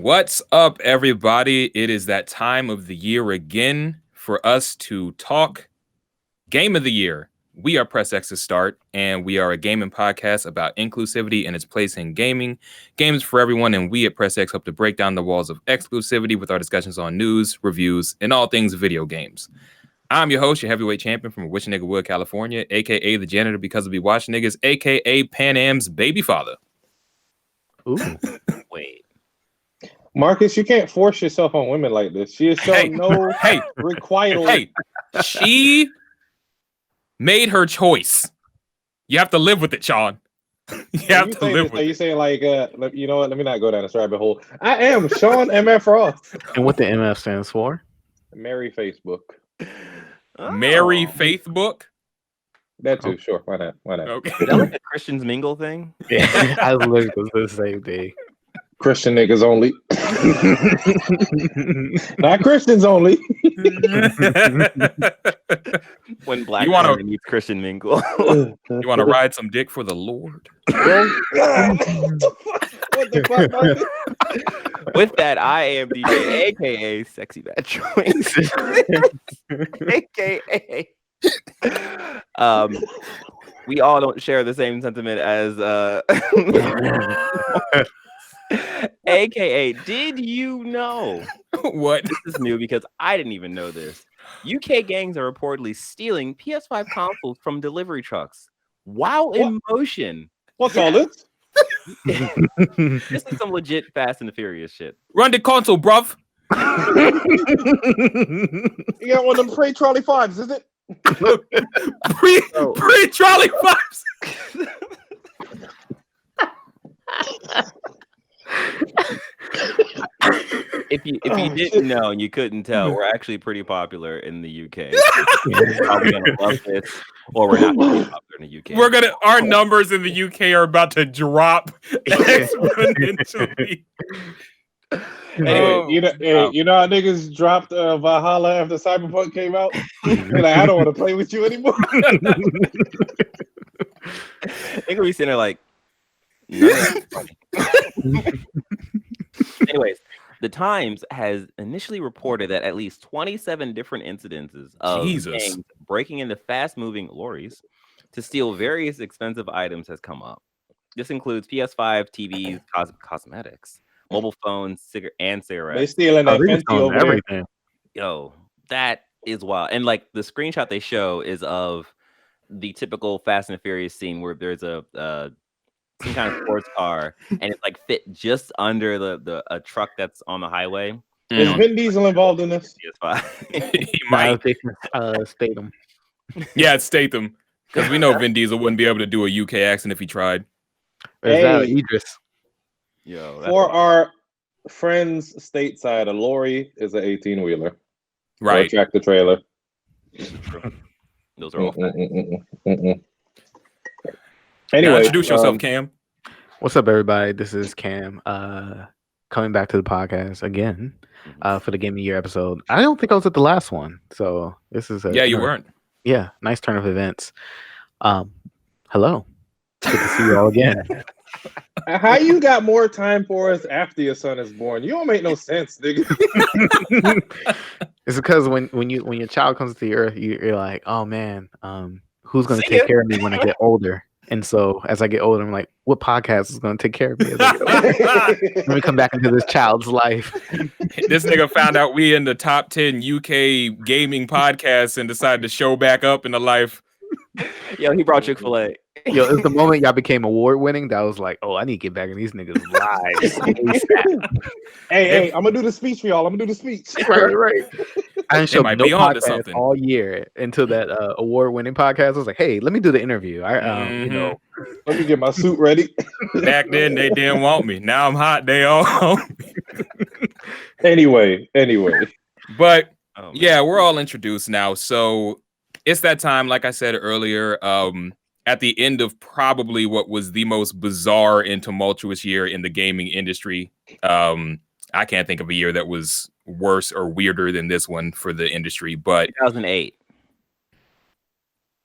What's up, everybody? It is that time of the year again for us to talk Game of the Year. We are Press X's Start, and we are a gaming podcast about inclusivity and its place in gaming. Games for everyone, and we at Press X hope to break down the walls of exclusivity with our discussions on news, reviews, and all things video games. I'm your host, your heavyweight champion from Wish Nigga Wood, California, a.k.a. the janitor because of be watching niggas, a.k.a. Pan Am's baby father. Ooh, wait. Marcus, you can't force yourself on women like this. She has shown no requital. Hey, she made her choice. You have to live with it, Sean. You have to live with it. You saying like, you know what? Let me not go down this rabbit hole. I am Sean MF Ross. And what the MF stands for? Marry Facebook. Marry Facebook? That too, sure. Why not? Why not? Okay. Is that like a Christians mingle thing? Yeah, I was literally the same thing. Christian niggas only. Not Christians only. When black You wanna- meets Christian mingle. You want to ride some dick for the Lord? What the fuck, Marcus? With that, I am DJ, aka Sexy Bad Choice, aka. We all don't share the same sentiment as AKA, did you know? What? This is new because I didn't even know this. UK gangs are reportedly stealing PS5 consoles from delivery trucks while in motion. What's all this? This is some legit Fast and the Furious shit. Run the console, bruv. You got one of them pre-trolley fives, is it? Pre-trolley vibes. If you didn't know and you couldn't tell, we're actually pretty popular in the UK. We're probably gonna love this, or we're not gonna be popular in the UK. Our numbers in the UK are about to drop exponentially. Anyway, you know how niggas dropped Valhalla after Cyberpunk came out? They're like, I don't want to play with you anymore. They're gonna be sitting there like, no. Anyways, the Times has initially reported that at least 27 different incidences of gangs breaking into fast-moving lorries to steal various expensive items has come up. This includes PS5, TVs, cosmetics, mobile phones, and cigarettes. They stealing that Fenty over everything. Yo, that is wild. And like the screenshot they show is of the typical Fast and Furious scene where there's some kind of sports car and it's like fit just under the a truck that's on the highway. Is Vin Diesel involved in this? He might. Statham. Yeah, it's Statham. Because we know Vin Diesel wouldn't be able to do a UK accent if he tried. Is that Idris? Yo, For our friends stateside, a lorry is an 18-wheeler. Right. Or a tractor trailer. Those are all facts. Anyway, introduce yourself, Cam. What's up, everybody? This is Cam. Coming back to the podcast again for the Game of the Year episode. I don't think I was at the last one, so this is you weren't. Yeah, nice turn of events. Hello, good to see you all again. how you got more time for us after your son is born? You don't make no sense, nigga. It's because when your child comes to the earth, you're like, oh man, who's gonna take care of me when I get older? And so as I get older, I'm like, what podcast is going to take care of me? Let me come back into this child's life. This nigga found out we in the top 10 UK gaming podcasts and decided to show back up in the life. Yo, he brought Chick-fil-A. Yo, it's the moment y'all became award winning that I was like, oh, I need to get back in these niggas' lives. Hey, I'm going to do the speech for y'all. I'm going to do the speech. Right. I didn't show no podcast all year until that award winning podcast. I was like, hey, let me do the interview. Let me get my suit ready. Back then, they didn't want me. Now I'm hot. They all want me. Anyway. But yeah, we're all introduced now. So it's that time, like I said earlier, at the end of probably what was the most bizarre and tumultuous year in the gaming industry. I can't think of a year that was worse or weirder than this one for the industry, but 2008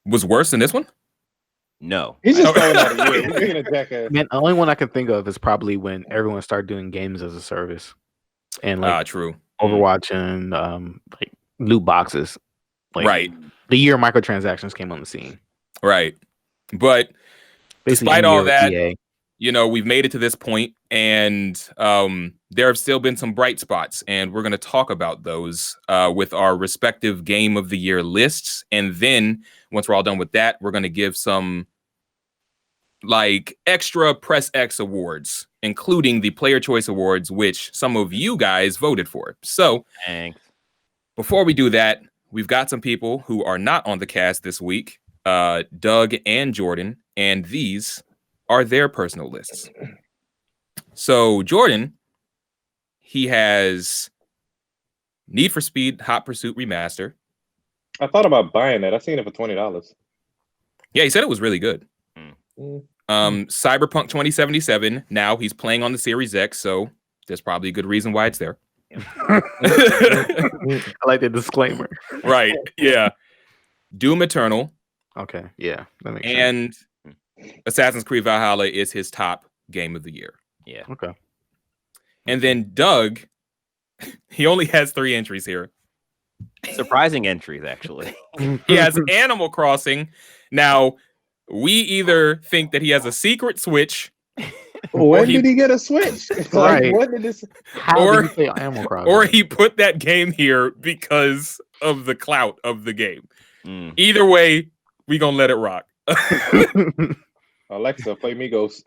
was worse than this one. No, he's just throwing out a year. He's being a jackass. Man, the only one I can think of is probably when everyone started doing games as a service. and like true Overwatch and like loot boxes. Like, right. The year microtransactions came on the scene. Right. But basically despite all that, EA. We've made it to this point, and there have still been some bright spots, and we're going to talk about those with our respective Game of the Year lists. And then once we're all done with that, we're going to give some like extra Press X awards, including the Player Choice Awards, which some of you guys voted for. So thanks. Before we do that, we've got some people who are not on the cast this week, Doug and Jordan, and these are their personal lists. So Jordan, he has Need for Speed Hot Pursuit Remaster. I thought about buying that. I seen it for $20. Yeah, he said it was really good. Cyberpunk 2077. Now he's playing on the Series X, so there's probably a good reason why it's there. I like the disclaimer. Right. Yeah. Doom Eternal. Okay. Yeah. That makes sense. And Assassin's Creed Valhalla is his top game of the year. Yeah. Okay. And then Doug, he only has 3 entries here. Surprising entries, actually. He has Animal Crossing. Now, we either think that he has a secret Switch. When did he get a Switch? Right. What did this? How did he play Animal Crossing? Or he put that game here because of the clout of the game. Either way, we gonna let it rock. Alexa, play Migos.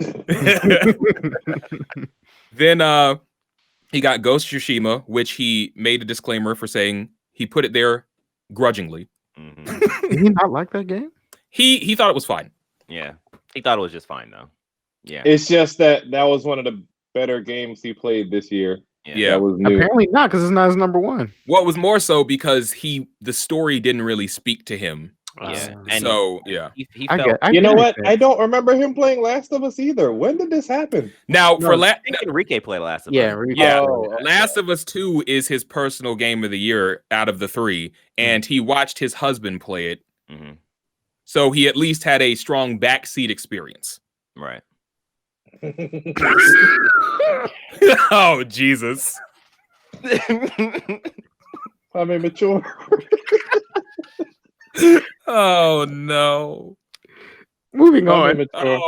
Then he got Ghost of Tsushima, which he made a disclaimer for saying he put it there grudgingly. Did he not like that game? He thought it was fine. Yeah. He thought it was just fine, though. Yeah. It's just that was one of the better games he played this year. Yeah. That was new. Apparently not, because it's not his number one. Well, it was more so because the story didn't really speak to him. Yeah. And so, yeah. He felt, You know what? I don't remember him playing Last of Us either. When did this happen? Now, for Enrique played Last of Us. Yeah. Oh, Last of Us 2 is his personal game of the year out of the 3, and he watched his husband play it. So he at least had a strong backseat experience. Right. Oh, Jesus. I'm immature. Oh, no. Moving on. I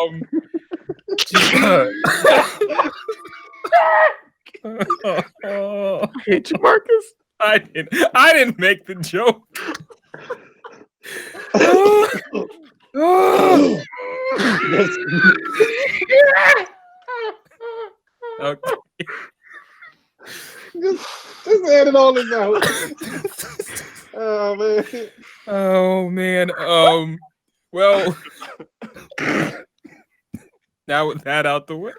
hate you, Marcus. I didn't make the joke. Okay. Just edit all this out. Oh man. Well, now with that out the way.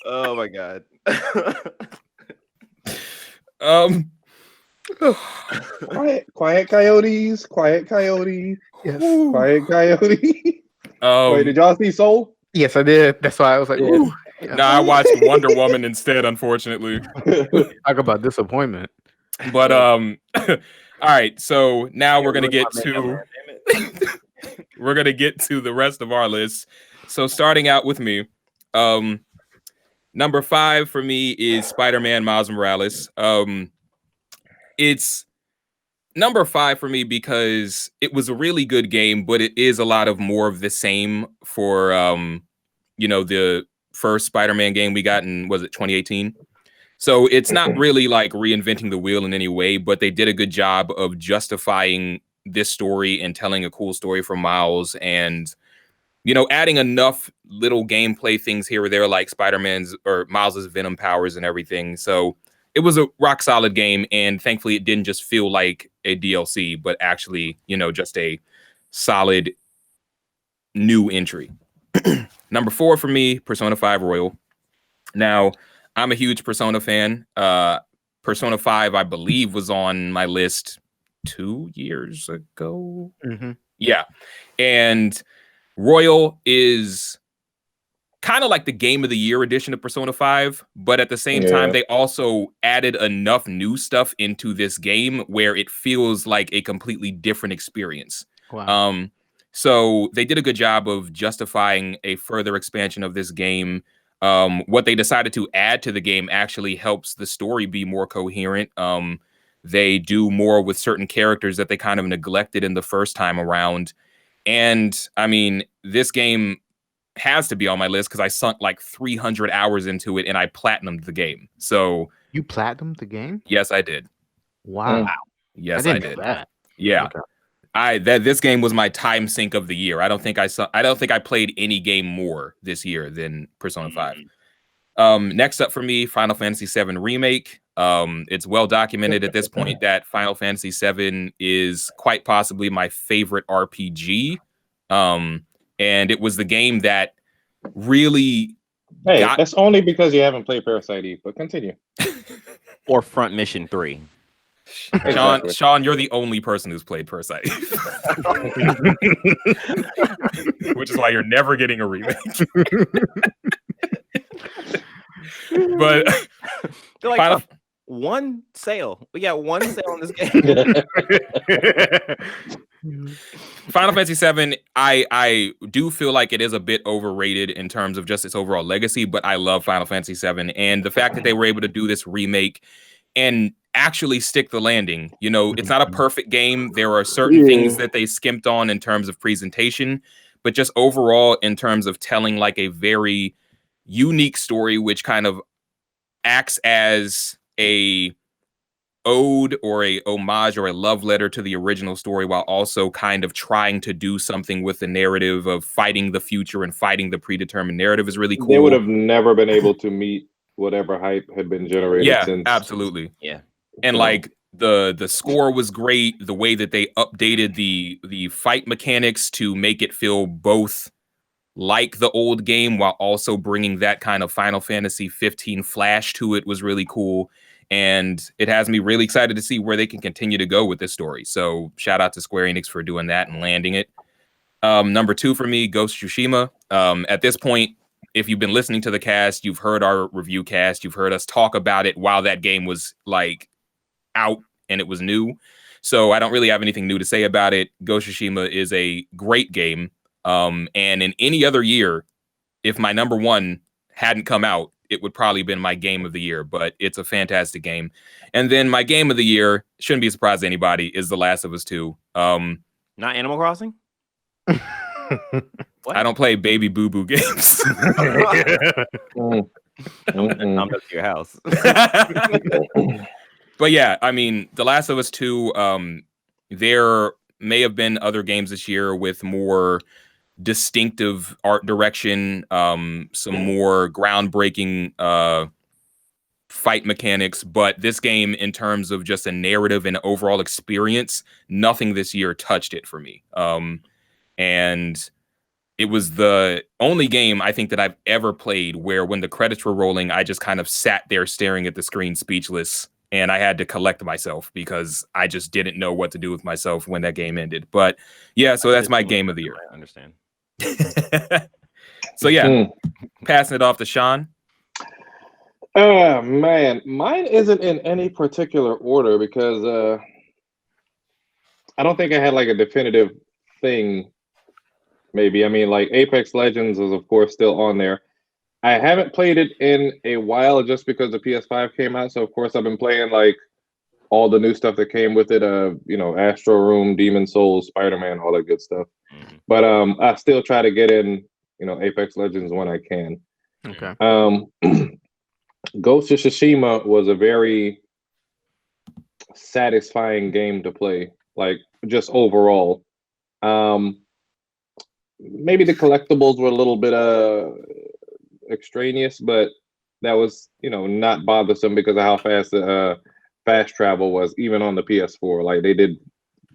Oh my God. Quiet coyotes. Quiet coyote. Yes. Quiet coyote. Wait, did y'all see Soul? Yes, I did. That's why I was like, ooh. Yeah. No, I watched Wonder Woman instead, unfortunately. Talk about disappointment. But all right, so now we're gonna get to the rest of our list. So starting out with me, number 5 for me is Spider-Man Miles Morales. It's number 5 for me because it was a really good game, but it is a lot of more of the same for the first Spider-Man game we got in, was it 2018? So it's not really like reinventing the wheel in any way, but they did a good job of justifying this story and telling a cool story for Miles, and adding enough little gameplay things here or there, like Spider-Man's or Miles's Venom powers and everything. So it was a rock solid game, and thankfully it didn't just feel like a DLC, but actually, just a solid new entry. Number 4 for me, Persona 5 Royal. Now, I'm a huge Persona fan. Persona 5, I believe, was on my list 2 years ago. Yeah. And Royal is kind of like the Game of the Year edition of Persona 5, but at the same time, they also added enough new stuff into this game where it feels like a completely different experience. Wow. So they did a good job of justifying a further expansion of this game. What they decided to add to the game actually helps the story be more coherent. They do more with certain characters that they kind of neglected in the first time around. And I mean, this game has to be on my list because I sunk like 300 hours into it and I platinumed the game. So you platinumed the game? Yes, I did. Wow. Yes, I did. Know that. Yeah. Okay. This game was my time sink of the year. I don't think I played any game more this year than Persona 5. Next up for me, Final Fantasy VII Remake. It's well documented at this point that Final Fantasy VII is quite possibly my favorite RPG. And it was the game that really that's only because you haven't played Parasite Eve, but continue. Or Front Mission 3. Sean, you're the only person who's played Parasite Eve. Which is why you're never getting a remake. But they're like, one sale. We got one sale on this game. Final Fantasy VII, I do feel like it is a bit overrated in terms of just its overall legacy, but I love Final Fantasy VII. And the fact that they were able to do this remake and actually stick the landing. You know, it's not a perfect game. There are certain things that they skimped on in terms of presentation, but just overall in terms of telling like a very unique story, which kind of acts as a ode or a homage or a love letter to the original story, while also kind of trying to do something with the narrative of fighting the future and fighting the predetermined narrative is really cool. They would have never been able to meet whatever hype had been generated since. Absolutely. Yeah. And like the score was great. The way that they updated the fight mechanics to make it feel both like the old game while also bringing that kind of Final Fantasy 15 flash to it was really cool. And it has me really excited to see where they can continue to go with this story. So shout out to Square Enix for doing that and landing it. Number 2 for me, Ghost of Tsushima. At this point, if you've been listening to the cast, you've heard our review cast, you've heard us talk about it while that game was like out and it was new. So I don't really have anything new to say about it. Ghost of Tsushima is a great game. And in any other year, if my number 1 hadn't come out, it would probably been my game of the year, but it's a fantastic game. And then my game of the year, shouldn't be a surprise to anybody, is The Last of Us 2. Not Animal Crossing? I don't play baby boo-boo games. I'm up to your house. But yeah, I mean, The Last of Us 2, there may have been other games this year with more distinctive art direction, some more groundbreaking fight mechanics, but this game, in terms of just a narrative and overall experience, nothing this year touched it for me. And it was the only game I think that I've ever played where when the credits were rolling, I just kind of sat there staring at the screen speechless, and I had to collect myself because I just didn't know what to do with myself when that game ended. But yeah, so that's my game of the year. I understand. So yeah, passing it off to Sean. Oh man, mine isn't in any particular order because I don't think I had like a definitive thing. Maybe, I mean, like Apex Legends is of course still on there. I haven't played it in a while just because the PS5 came out, so of course I've been playing like all the new stuff that came with it. You know, Astro Room, Demon Souls, Spiderman, all that good stuff. But I still try to get in, you know, Apex Legends when I can. Okay. Ghost of Tsushima was a very satisfying game to play, like just overall. Maybe the collectibles were a little bit extraneous, but that was, you know, not bothersome because of how fast the fast travel was, even on the PS4. Like they did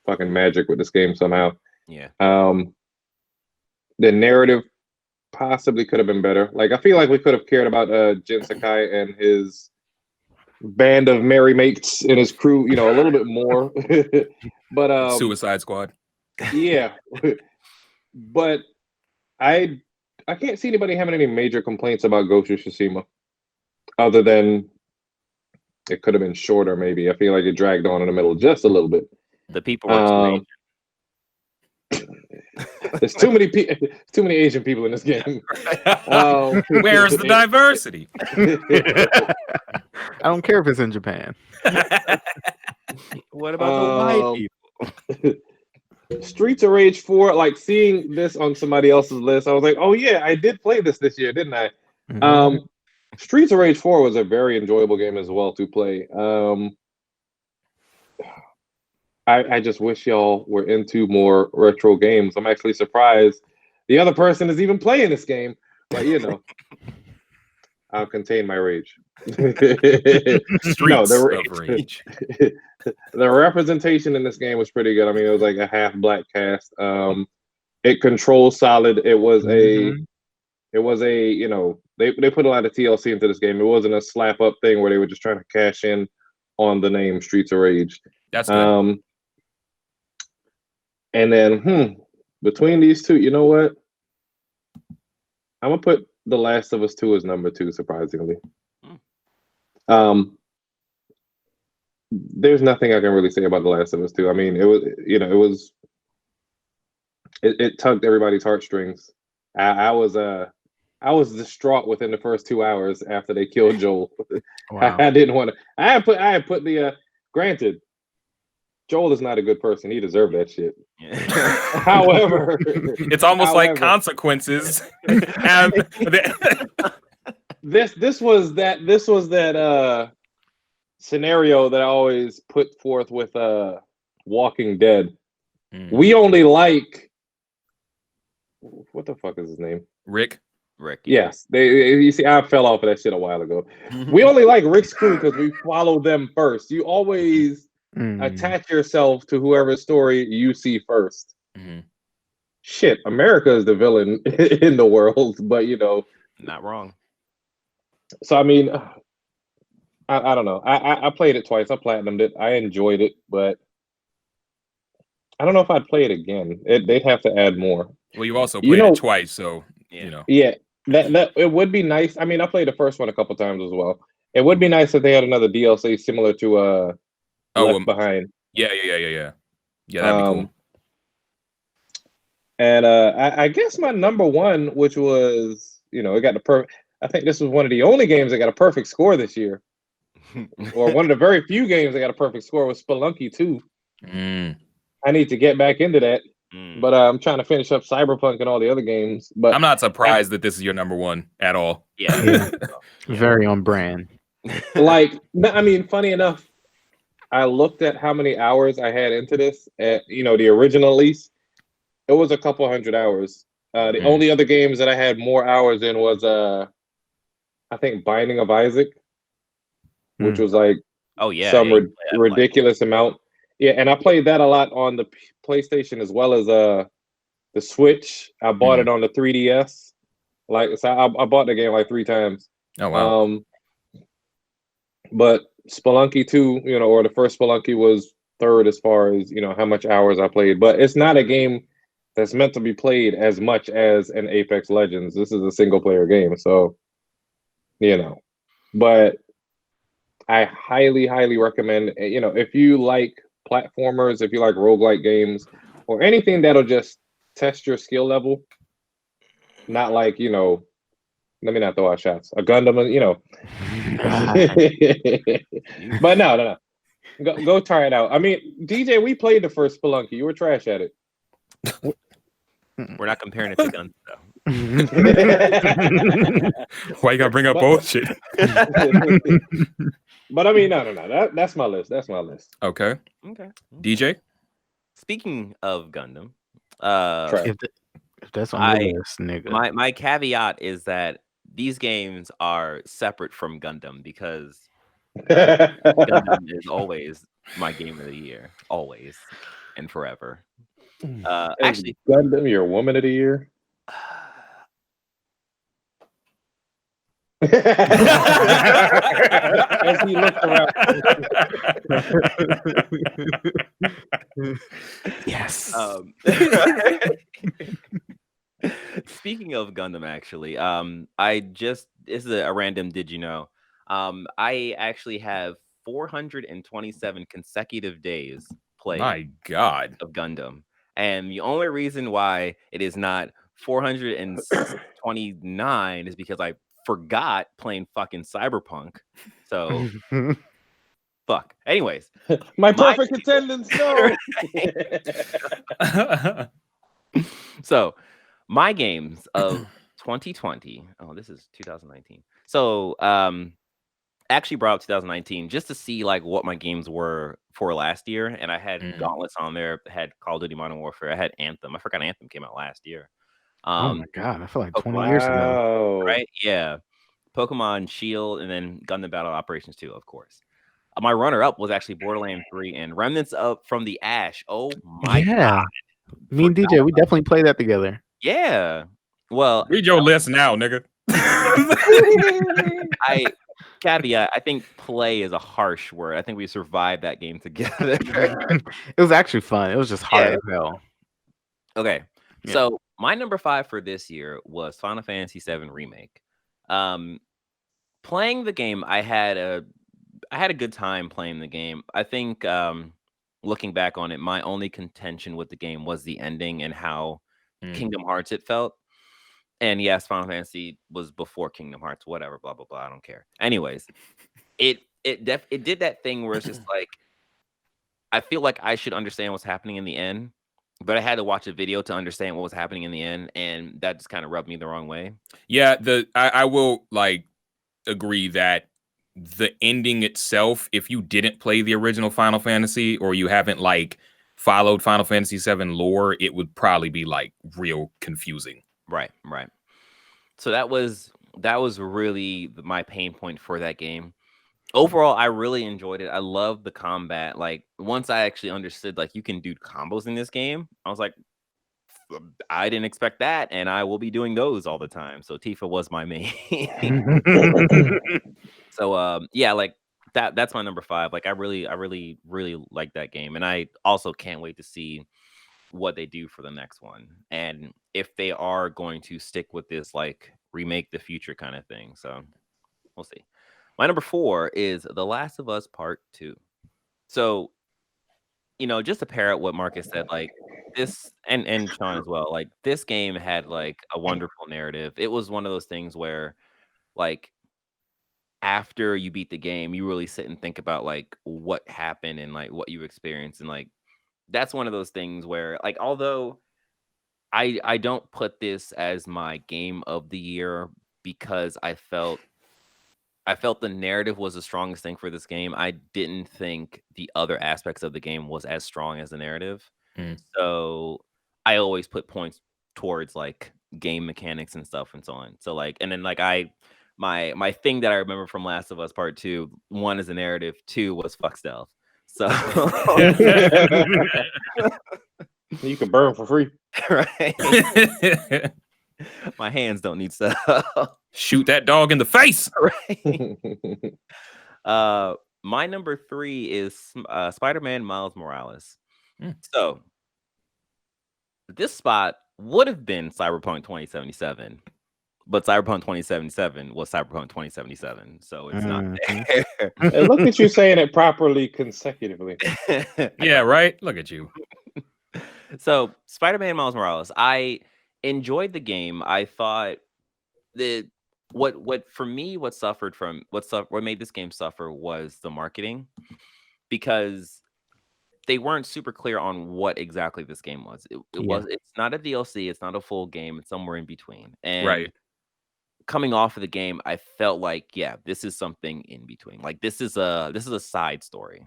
fucking magic with this game somehow. Yeah. The narrative possibly could have been better. Like I feel like we could have cared about Jin Sakai and his band of merry mates and his crew, you know, a little bit more. But Suicide Squad. Yeah. But I can't see anybody having any major complaints about Ghost of Tsushima, other than it could have been shorter. Maybe I feel like it dragged on in the middle just a little bit. The people were too There's too many Asian people in this game. Where's the diversity? I don't care if it's in Japan. What about the white people? Streets of Rage 4, like seeing this on somebody else's list, I was like, oh yeah, I did play this year, didn't I? Mhm. Streets of Rage 4 was a very enjoyable game as well to play. I just wish y'all were into more retro games. I'm actually surprised the other person is even playing this game, but you know, I'll contain my rage. Streets of Rage. The representation in this game was pretty good. I mean, it was like a half black cast. It controls solid. It was a, you know, they put a lot of TLC into this game. It wasn't a slap up thing where they were just trying to cash in on the name Streets of Rage. That's good. And then, between these two, you know what? I'm gonna put The Last of Us 2 as number 2, surprisingly. There's nothing I can really say about The Last of Us 2. I mean, it tugged everybody's heartstrings. I was distraught within the first 2 hours after they killed Joel. Wow. I didn't want to. I had put the granted. Joel is not a good person. He deserved that shit. However, it's almost like consequences. This was that scenario that I always put forth with Walking Dead. We only like, what the fuck is his name? Rick. Yes. You see, I fell off of that shit a while ago. We only like Rick's crew because we follow them first. You always attach yourself to whoever's story you see first. Shit, America is the villain in the world, but you know, not wrong. So I mean, I don't know. I played it twice. I platinumed it. I enjoyed it, but I don't know if I'd play it again. They'd have to add more. Well, you also played it twice, so you know. Yeah, that it would be nice. I mean, I played the first one a couple times as well. It would be nice if they had another DLC similar to Left Behind. Yeah, that'd be cool. And I guess my number one, which was, you know, it got the perfect. I think this was one of the only games that got a perfect score this year, or one of the very few games that got a perfect score, was Spelunky 2. I need to get back into that, but I'm trying to finish up Cyberpunk and all the other games. But I'm not surprised that this is your number one at all. Yeah. Very on brand. Like, I mean, funny enough, I looked at how many hours I had into this. You know, the original at least, it was a couple hundred hours. The only other games that I had more hours in was I think Binding of Isaac, which was like some ridiculous amount. Yeah, and I played that a lot on the PlayStation as well as the Switch. I bought it on the 3DS. Like, so I bought the game like 3 times. Oh wow! But Spelunky 2, you know, or the first Spelunky was third as far as, you know, how much hours I played. But it's not a game that's meant to be played as much as an Apex Legends. This is a single player game, so you know. But I highly, highly recommend, you know, if you like platformers, if you like roguelike games, or anything that'll just test your skill level, not like, you know, let me not throw out shots. A Gundam, you know. But no. Go try it out. I mean, DJ, we played the first Spelunky. You were trash at it. We're not comparing it to guns, though. Why you gotta bring up bullshit? But I mean, no. That's my list. That's my list. Okay. DJ. Speaking of Gundam, if that's on the list, nigga. My caveat is that these games are separate from Gundam because Gundam is always my game of the year, always and forever. Actually, Gundam, your woman of the year. As he looked around. Yes. Speaking of Gundam, actually, this is a random did you know? I actually have 427 consecutive days playing. My God. Of Gundam. And the only reason why it is not 429 is because I forgot playing fucking Cyberpunk. So fuck. Anyways, my perfect attendance. No. So my games of 2020. Oh, this is 2019. So actually brought up 2019 just to see like what my games were for last year, and I had Gauntlets on there, had Call of Duty Modern Warfare, I had Anthem. I forgot Anthem came out last year. Oh my god, I feel like 20 Pokemon, years ago. right? Yeah, Pokemon Shield, and then Gundam Battle Operations 2, of course. My runner-up was actually Borderlands 3 and Remnants from the Ash. Oh my god! Me and DJ, we definitely played that together. Yeah. Well, read your list now, nigga. Caveat, I think play is a harsh word. I think we survived that game together. It was actually fun. It was just hard as hell. Okay. Yeah. So my number 5 for this year was Final Fantasy VII Remake. Playing the game, I had a good time playing the game. I think looking back on it, my only contention with the game was the ending and how Kingdom Hearts it felt. And yes, Final Fantasy was before Kingdom Hearts, whatever, blah, blah, blah. I don't care. Anyways, it did that thing where it's just like, I feel like I should understand what's happening in the end, but I had to watch a video to understand what was happening in the end. And that just kind of rubbed me the wrong way. Yeah, I will like agree that the ending itself, if you didn't play the original Final Fantasy or you haven't like followed Final Fantasy VII lore, it would probably be like real confusing. Right. So that was really my pain point for that game. Overall, I really enjoyed it. I love the combat. Like once I actually understood like you can do combos in this game, I was like, I didn't expect that, and I will be doing those all the time. So Tifa was my main. So yeah, like that's my number 5. Like I really like that game, and I also can't wait to see what they do for the next one, and if they are going to stick with this like remake the future kind of thing. So we'll see. My number 4 is The Last of Us Part 2. So, just to pair up what Marcus said, like this, and Sean as well, like this game had like a wonderful narrative. It was one of those things where like after you beat the game, you really sit and think about like what happened and like what you experienced, and like that's one of those things where like although I don't put this as my game of the year because I felt the narrative was the strongest thing for this game. I didn't think the other aspects of the game was as strong as the narrative. So I always put points towards like game mechanics and stuff and so on. So like, and then like my thing that I remember from Last of Us Part 2, 1 is the narrative, 2 was fuck stealth. So you can burn for free. Right. My hands don't need stuff. Shoot that dog in the face. Right. My number 3 is Spider-Man Miles Morales. So this spot would have been Cyberpunk 2077, but Cyberpunk 2077 was Cyberpunk 2077, so it's not there. Hey, look at you saying it properly consecutively. Yeah, right. Look at you. So Spider-Man Miles Morales, I enjoyed the game. I thought that what made this game suffer was the marketing, because they weren't super clear on what exactly this game was. It's not a DLC, it's not a full game, it's somewhere in between. And coming off of the game, I felt like, yeah, this is something in between. Like this is a side story.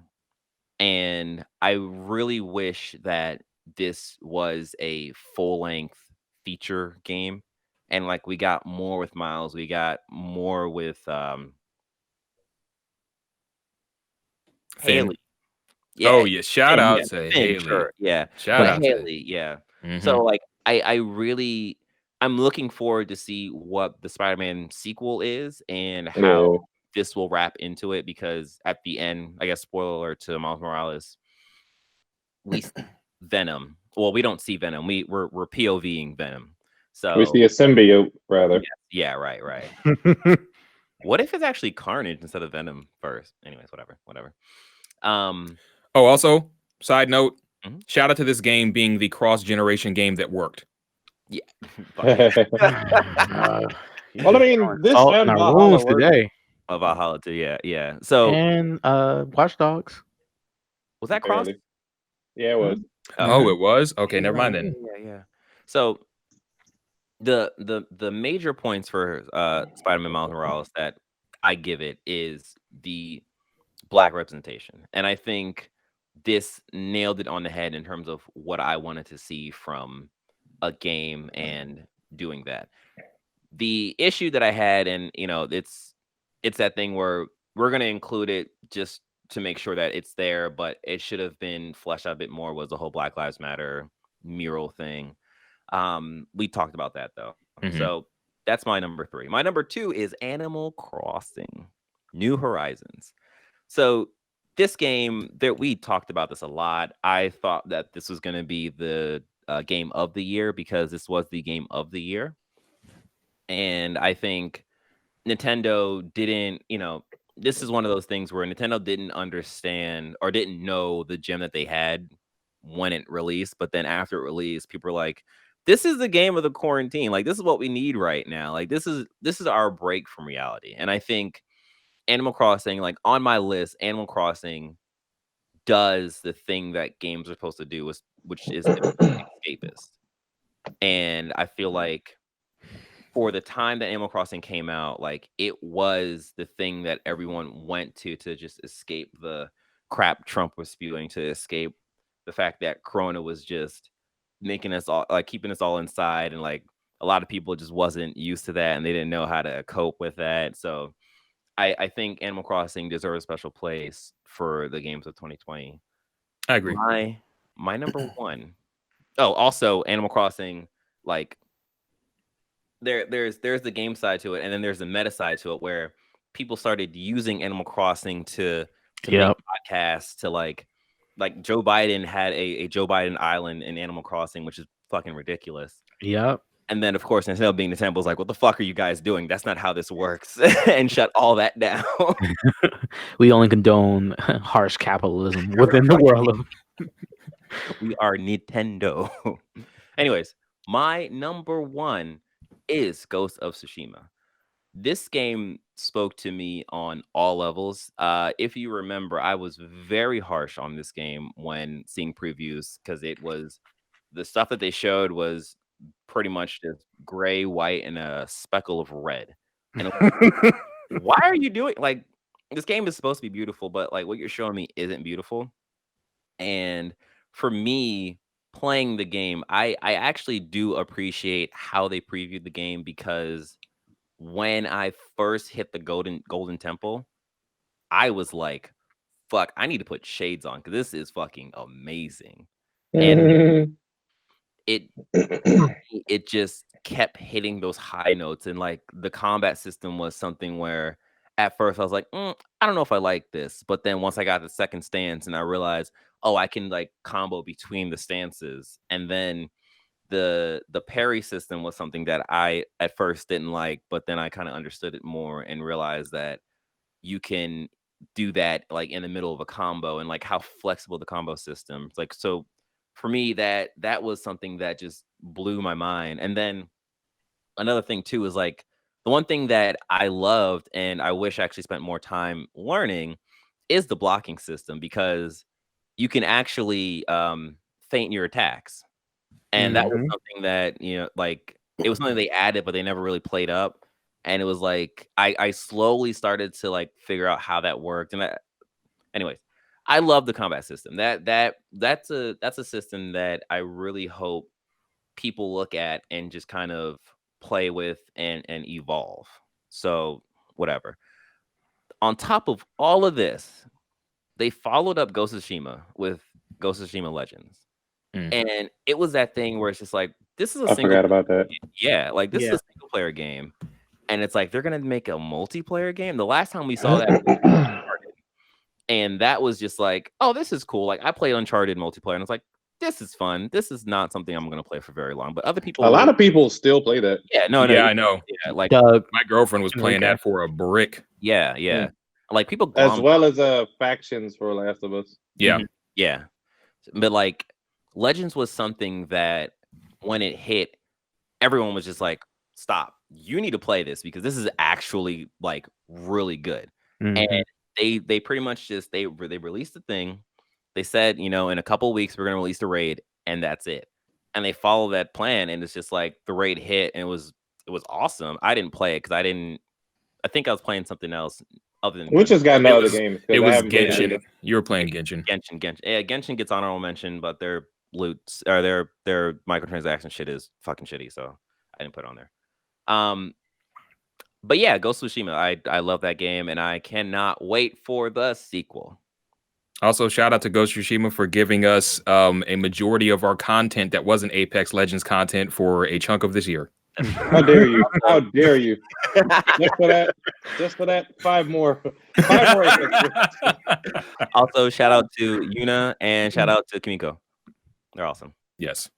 And I really wish that this was a full-length feature game, and like we got more with Miles, we got more with Haley. Yeah. Oh yeah, shout out to Haley. Sure. Yeah, shout out Haley. Yeah. So like I'm looking forward to see what the Spider-Man sequel is and how this will wrap into it, because at the end, I guess spoiler alert to Miles Morales, we see Venom. Well, we don't see Venom. We're POVing Venom. So we see a symbiote rather. Yeah, right. What if it's actually Carnage instead of Venom first? Anyways, whatever. Also, side note, Shout out to this game being the cross-generation game that worked. Yeah. Well, I mean, this and Valhalla today. Oh, Valhalla too. Yeah. So and Watch Dogs. Was that cross? Yeah, it was. Oh, it was? Okay, never mind then. Yeah. So the major points for Spider-Man Miles Morales that I give it is the Black representation. And I think this nailed it on the head in terms of what I wanted to see from a game and doing that. The issue that I had, and it's that thing where we're going to include it just to make sure that it's there, but it should have been fleshed out a bit more, was the whole Black Lives Matter mural thing. We talked about that though. So that's my number 3. My number 2 is Animal Crossing New Horizons. So this game, that we talked about this a lot. I thought that this was going to be the game of the year because this was the game of the year. And I think Nintendo didn't, this is one of those things where Nintendo didn't understand or didn't know the gem that they had when it released. But then after it released, people were like, this is the game of the quarantine. Like, this is what we need right now. Like, this is our break from reality. And I think Animal Crossing, like on my list, Animal Crossing does the thing that games are supposed to do, which is escapist. And I feel like for the time that Animal Crossing came out, like it was the thing that everyone went to just escape the crap Trump was spewing, to escape the fact that Corona was just making us all, like, keeping us all inside, and like a lot of people just wasn't used to that and they didn't know how to cope with that. So I think Animal Crossing deserves a special place for the games of 2020. I agree. My number 1. Oh, also Animal Crossing, like there's the game side to it, and then there's the meta side to it, where people started using Animal Crossing to make podcasts, to like Joe Biden had a Joe Biden island in Animal Crossing, which is fucking ridiculous. Yep. And then, of course, instead of being Nintendo was like, what the fuck are you guys doing? That's not how this works. And shut all that down. We only condone harsh capitalism within the world of... We are Nintendo. Anyways, my number 1 is Ghost of Tsushima. This game spoke to me on all levels. If you remember, I was very harsh on this game when seeing previews, because it was, the stuff that they showed was pretty much just gray, white, and a speckle of red. And like, why are you doing, like, this game is supposed to be beautiful, but like what you're showing me isn't beautiful. And for me, playing the game, I actually do appreciate how they previewed the game, because when I first hit the golden temple, I was like, fuck, I need to put shades on, because this is fucking amazing. And it just kept hitting those high notes, and like the combat system was something where at first I was like, I don't know if I like this, but then once I got the second stance and I realized, oh, I can like combo between the stances, and then the parry system was something that I at first didn't like, but then I kind of understood it more and realized that you can do that like in the middle of a combo, and like how flexible the combo system. It's like, so for me, that was something that just blew my mind. And then another thing too is like, the one thing that I loved and I wish I actually spent more time learning is the blocking system, because you can actually feint your attacks. And that was something that, like, it was something they added, but they never really played up. And it was like, I slowly started to like figure out how that worked. And anyways, I love the combat system. That's a system that I really hope people look at and just kind of play with and evolve. So whatever. On top of all of this, they followed up Ghost of Tsushima with Ghost of Tsushima Legends. And it was that thing where it's just like, this is a single. I forgot about that. Yeah, like this is a single player game. And it's like, they're going to make a multiplayer game. The last time we saw that was Uncharted. And that was just like, oh, this is cool. Like, I played Uncharted multiplayer, and it's like, this is fun. This is not something I'm going to play for very long. But other people, a lot of people still play that. Yeah, no, I know. Yeah, like my girlfriend was playing that for a brick. Yeah. Like people, as well as factions for Last of Us. Yeah. Yeah. But like Legends was something that when it hit, everyone was just like, stop. You need to play this because this is actually like really good. Mhm. And they pretty much just they released the thing. They said, in a couple of weeks we're gonna release the raid, and that's it. And they follow that plan, and it's just like the raid hit, and it was awesome. I didn't play it because I think I was playing something else other than We just got no other games. It I was haven't played Genshin. either. You were playing Genshin. Genshin. Yeah, Genshin gets honorable mention, but their loots or their microtransaction shit is fucking shitty, so I didn't put it on there. But yeah, Ghost of Tsushima. I love that game, and I cannot wait for the sequel. Also, shout out to Ghost of Tsushima for giving us a majority of our content that wasn't Apex Legends content for a chunk of this year. How dare you? How dare you? Just for that, 5 more. 5 more. Also, shout out to Yuna and shout out to Kimiko. They're awesome. Yes.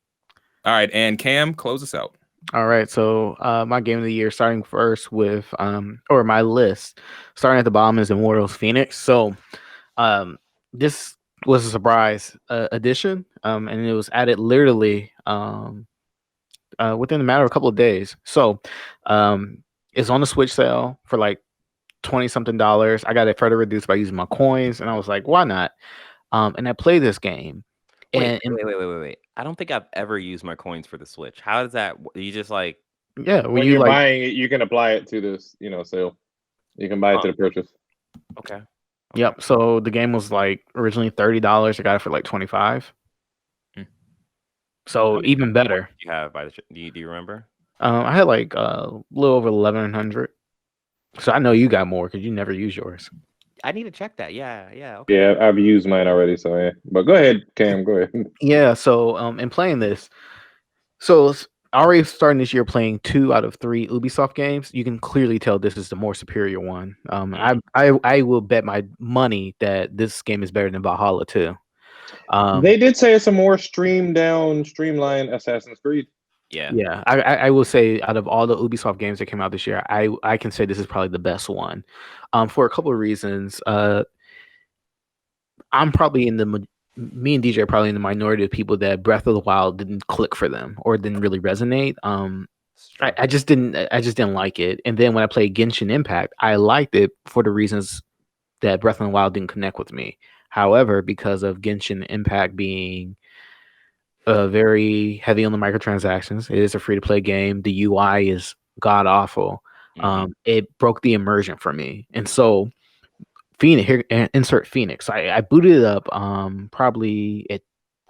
All right, and Cam, close us out. All right, so my game of the year, starting first with or my list, starting at the bottom is Immortals Phoenix. So this was a surprise addition, and it was added literally within a matter of a couple of days. So it's on the Switch sale for like $20-something. I got it further reduced by using my coins, and I was like, why not? And I played this game. Wait. I don't think I've ever used my coins for the Switch. How does that? You just like when you're buying it, you can apply it to this, sale. You can buy it to the purchase. Okay. Yep. So the game was like originally $30. I got it for like $25. So even better. You have by the do you remember? I had like a little over 1,100. So I know you got more because you never use yours. I need to check that. Yeah. Okay. Yeah, I've used mine already. So yeah, but go ahead, Cam. Go ahead. Yeah. So in playing this, so already starting this year playing 2 out of 3 Ubisoft games, you can clearly tell this is the more superior one. I will bet my money that this game is better than Valhalla too. They did say it's a more streamlined Assassin's Creed. Yeah. I will say out of all the Ubisoft games that came out this year, I can say this is probably the best one, for a couple of reasons. I'm probably me and DJ are probably in the minority of people that Breath of the Wild didn't click for them or didn't really resonate. I just didn't like it. And then when I played Genshin Impact, I liked it for the reasons that Breath of the Wild didn't connect with me. However, because of Genshin Impact being very heavy on the microtransactions, it is a free-to-play game. The UI is god awful. It broke the immersion for me, and so Phoenix here. Insert Phoenix. I booted it up probably at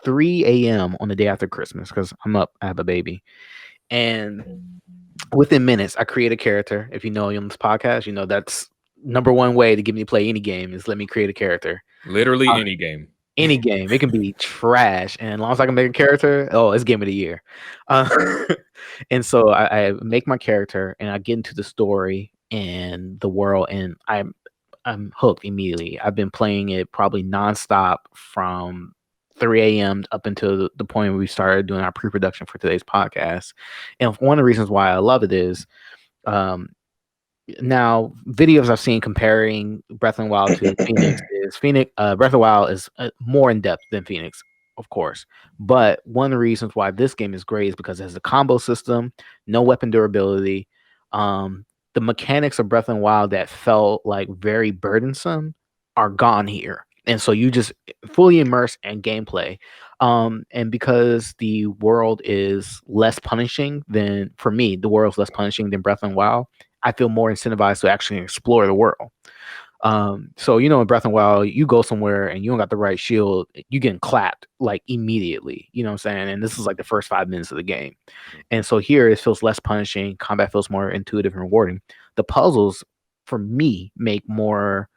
3 a.m. on the day after Christmas because I'm up. I have a baby, and within minutes, I create a character. If you know me on this podcast, you know that's number one way to get me to play any game is let me create a character. Literally any game. Any game. It can be trash. And as long as I can make a character, it's game of the year. And so I make my character and I get into the story and the world, and I'm hooked immediately. I've been playing it probably nonstop from 3 a.m. up until the point where we started doing our pre-production for today's podcast. And one of the reasons why I love it is now videos I've seen comparing Breath of the Wild to Phoenix is Breath of the Wild is more in depth than Phoenix, of course. But one of the reasons why this game is great is because it has a combo system, no weapon durability. The mechanics of Breath of the Wild that felt like very burdensome are gone here. And so you just fully immerse in gameplay. And because the world is less punishing than, for me, the world's less punishing than Breath of the Wild, I feel more incentivized to actually explore the world. So, in Breath of the Wild, you go somewhere and you don't got the right shield, you getting clapped like immediately, you know what I'm saying? And this is like the first 5 minutes of the game. And so here it feels less punishing. Combat feels more intuitive and rewarding. The puzzles, for me, make more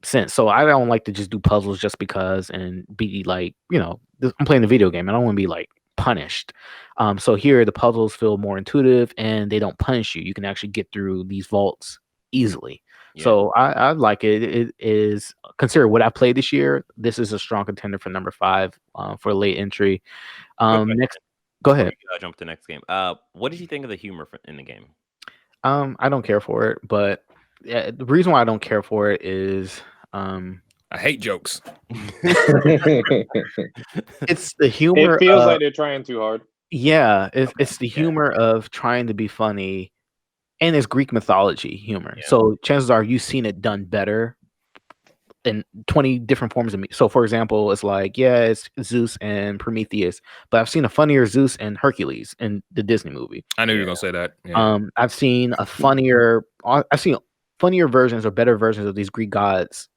sense. So I don't like to just do puzzles just because and be like, I'm playing a video game. I don't want to be like punished. So here the puzzles feel more intuitive and they don't punish you. You can actually get through these vaults easily. Yeah. So I like it. It is consider what I played this year. This is a strong contender for number 5 for late entry. Next, go ahead. Jump to the next game. What did you think of the humor in the game? I don't care for it, but the reason why I don't care for it is I hate jokes. It's the humor. It feels like they're trying too hard. Yeah, it's the humor of trying to be funny, and it's Greek mythology humor. Yeah. So chances are you've seen it done better in 20 different forms of me. So for example, it's like, yeah, it's Zeus and Prometheus, but I've seen a funnier Zeus and Hercules in the Disney movie. I knew you were gonna say that. Yeah. I've seen funnier versions or better versions of these Greek gods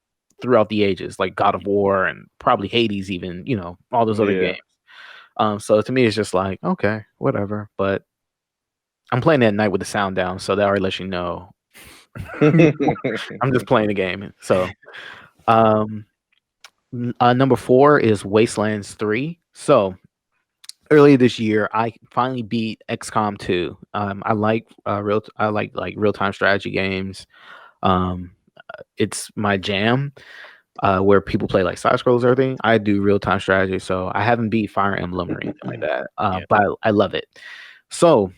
throughout the ages, like God of War and probably Hades, even, all those other games. So to me, it's just like, okay, whatever. But I'm playing it at night with the sound down, so that already lets you know I'm just playing the game. So, number 4 is Wastelands 3. So earlier this year, I finally beat XCOM 2. I like real-time strategy games. It's my jam. Where people play like side scrolls or everything. I do real-time strategy, so I haven't beat Fire Emblem or anything like that. But I love it. So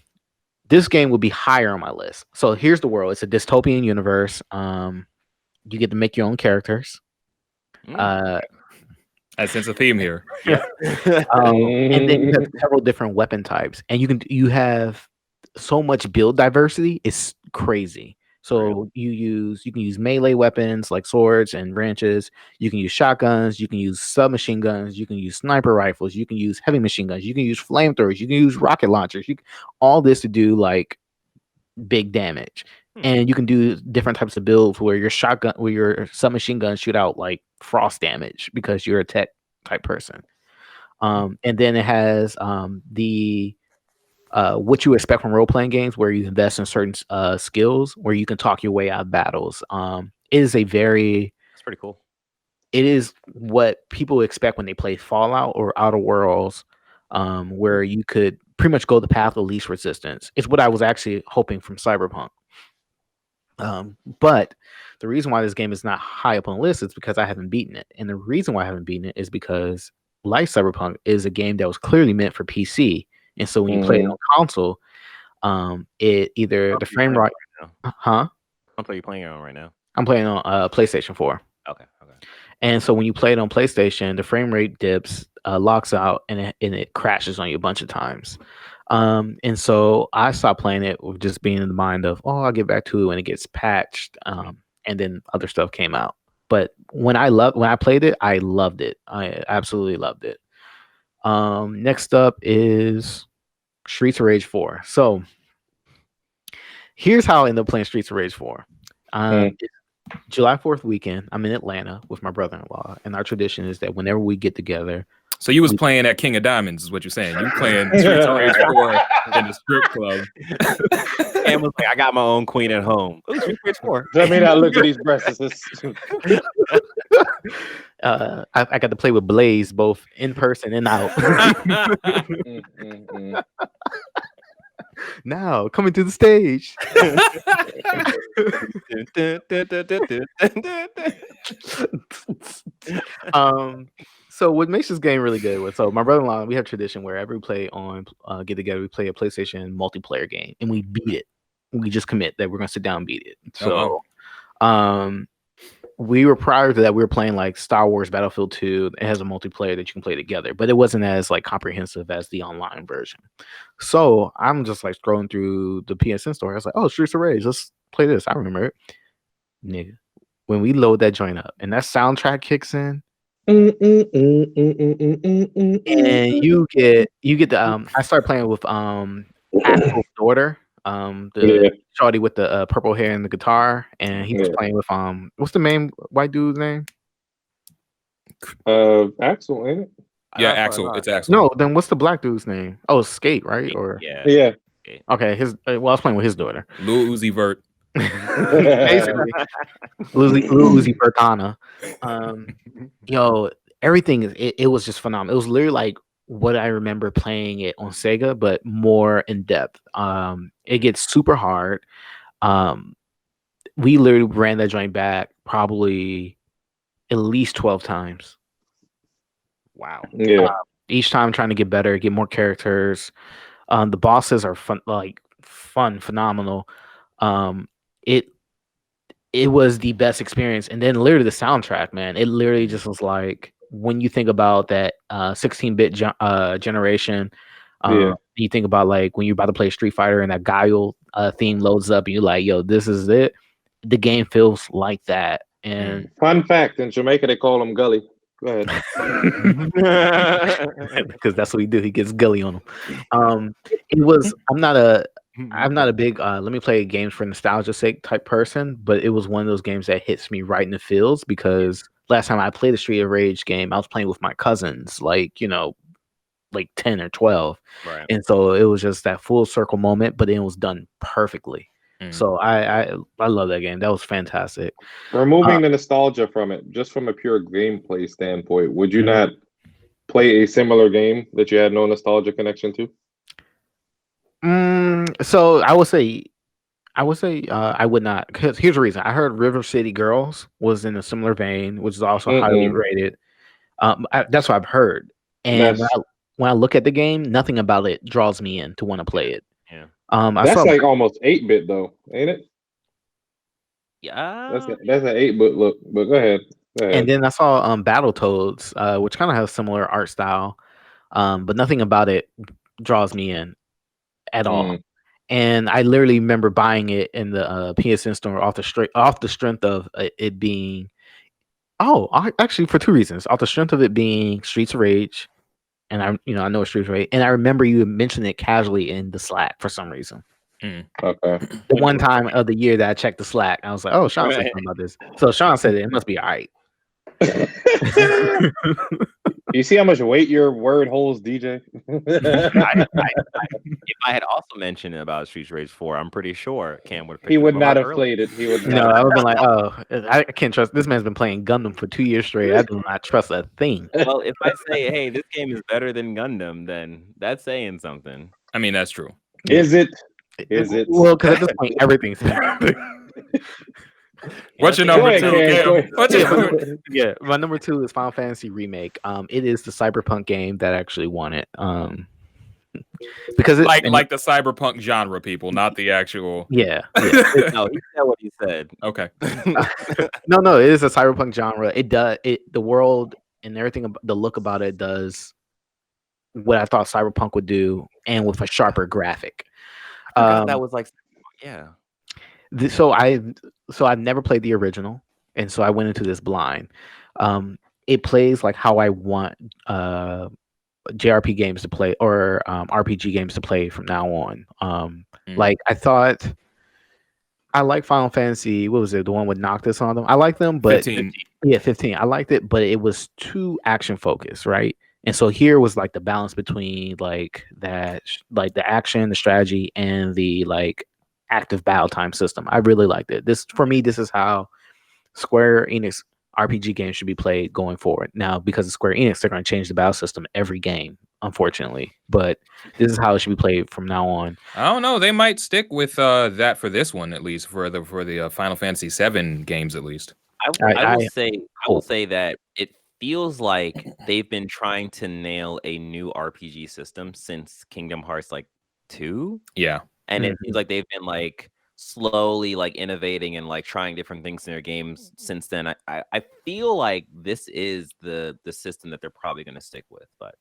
this game will be higher on my list. So here's the world. It's a dystopian universe. You get to make your own characters. I sense a theme here. And then you have several different weapon types, and you have so much build diversity. It's crazy. So you can use melee weapons like swords and branches. You can use shotguns. You can use submachine guns. You can use sniper rifles. You can use heavy machine guns. You can use flamethrowers. You can use rocket launchers. All this to do like big damage. And you can do different types of builds where your submachine guns shoot out like frost damage because you're a tech type person. And then it has the what you expect from role-playing games where you invest in certain skills where you can talk your way out of battles. It's pretty cool. It is what people expect when they play Fallout or Outer Worlds, where you could pretty much go the path of least resistance. It's what I was actually hoping from Cyberpunk. But the reason why this game is not high up on the list is because I haven't beaten it. And the reason why I haven't beaten it is because, like Cyberpunk, is a game that was clearly meant for PC. And so when you play it on console, it either the frame rate. Huh? What are you playing on right now? I'm playing on PlayStation 4. Okay. And so when you play it on PlayStation, the frame rate dips, locks out, and it crashes on you a bunch of times. And so I stopped playing it with just being in the mind of, I'll get back to it when it gets patched. And then other stuff came out. But when I played it, I loved it. I absolutely loved it. Next up is Streets of Rage 4. So here's how I ended up playing Streets of Rage 4. July 4th weekend, I'm in Atlanta with my brother-in-law, and our tradition is that whenever we get together. So you was playing at King of Diamonds, is what you're saying? You playing Streets of Rage 4 in the strip club? And was like, I got my own queen at home. Ooh, Streets of Rage 4. Let me not look at these breasts. I got to play with Blaze both in person and out. Now coming to the stage. So what makes this game really good was, so my brother-in-law, we have tradition where every play on get together, we play a PlayStation multiplayer game and we beat it. We just commit that we're gonna sit down and beat it. So we were prior to that, we were playing like Star Wars Battlefield 2. It has a multiplayer that you can play together, but it wasn't as like comprehensive as the online version. So I'm just like scrolling through the PSN store. I was like, oh, Streets of Rage, let's play this. I remember it. Nigga, when we load that joint up and that soundtrack kicks in, and you get the I started playing with Axel's daughter. The shawty with the purple hair and the guitar, and he was playing with what's the main white dude's name? Axel, ain't it? Yeah, Axel. It's Axel. No, then what's the black dude's name? Oh, Skate, right? Or yeah. Okay, I was playing with his daughter. Lil Uzi Vert. Basically, Lil Uzi Vertana. Yo, everything it was just phenomenal. It was literally like what I remember playing it on Sega, but more in depth. It gets super hard. We literally ran that joint back probably at least 12 times. Wow. Yeah. Each time trying to get better, get more characters. The bosses are phenomenal. it was the best experience. And then literally the soundtrack, man, it literally just was like when you think about that 16-bit generation. You think about like when you're about to play Street Fighter and that Guile theme loads up and you're like, yo, this is it. The game feels like that. And fun fact, in Jamaica they call him Gully. Go ahead. Because that's what he do. He gets gully on him. It was. I'm not a big let me play games for nostalgia's sake type person, but it was one of those games that hits me right in the feels because last time I played a Street of Rage game, I was playing with my cousins, like 10 or 12, Right. and so it was just that full circle moment, but it was done perfectly. So I love that game. That was fantastic. Removing the nostalgia from it, just from a pure gameplay standpoint, would you not play a similar game that you had no nostalgia connection to? So I would say I would not. Because here's the reason. I heard River City Girls was in a similar vein, which is also highly rated. That's what I've heard. And when I look at the game, nothing about it draws me in to want to play it. Yeah. That's like almost 8-bit though, ain't it? Yeah. That's an 8-bit look. But go ahead. And then I saw Battletoads, which kind of has similar art style, but nothing about it draws me in at all. And I literally remember buying it in the PSN store off the strength of it being, actually for two reasons. Off the strength of it being Streets of Rage, and I know it's Streets of Rage, and I remember you mentioned it casually in the Slack for some reason. Okay. The one time of the year that I checked the Slack, I was like, "Oh, Sean said something about this." So Sean said it must be all right. You see how much weight your word holds, DJ? If I had also mentioned about Streets of Rage 4, I'm pretty sure Cam would have. He would not have played it. He would. No, I would have been like, "Oh, I can't trust this man's been playing Gundam for 2 years straight. I do not trust a thing." Well, if I say, "Hey, this game is better than Gundam," then that's saying something. I mean, that's true. Is it? Is it? Well, because at this point, everything's better. What's your number two? Yeah, my number 2 is Final Fantasy Remake. It is the Cyberpunk game that actually won it. Because like the Cyberpunk genre, people, not the actual. Yeah. No, he said what he said. Okay. No, it is a Cyberpunk genre. It does the world and everything. The look about it does what I thought Cyberpunk would do, and with a sharper graphic. That was like, yeah. So I've never played the original, and so I went into this blind. It plays like how I want JRP games to play or RPG games to play from now on. Like I thought, I like Final Fantasy. What was it? The one with Noctis on them. I like them, but 15. Yeah, 15. I liked it, but it was too action focused, right? And so here was like the balance between like that, like the action, the strategy, and the like active battle time system. I really liked it. This is how Square Enix RPG games should be played going forward. Now, because of Square Enix, they're going to change the battle system every game, unfortunately. But this is how it should be played from now on. I don't know. They might stick with that for this one, at least for the Final Fantasy VII games, at least. I will say that it feels like they've been trying to nail a new RPG system since Kingdom Hearts 2. Yeah. And it seems like they've been slowly innovating and trying different things in their games since then. I feel like this is the system that they're probably going to stick with, but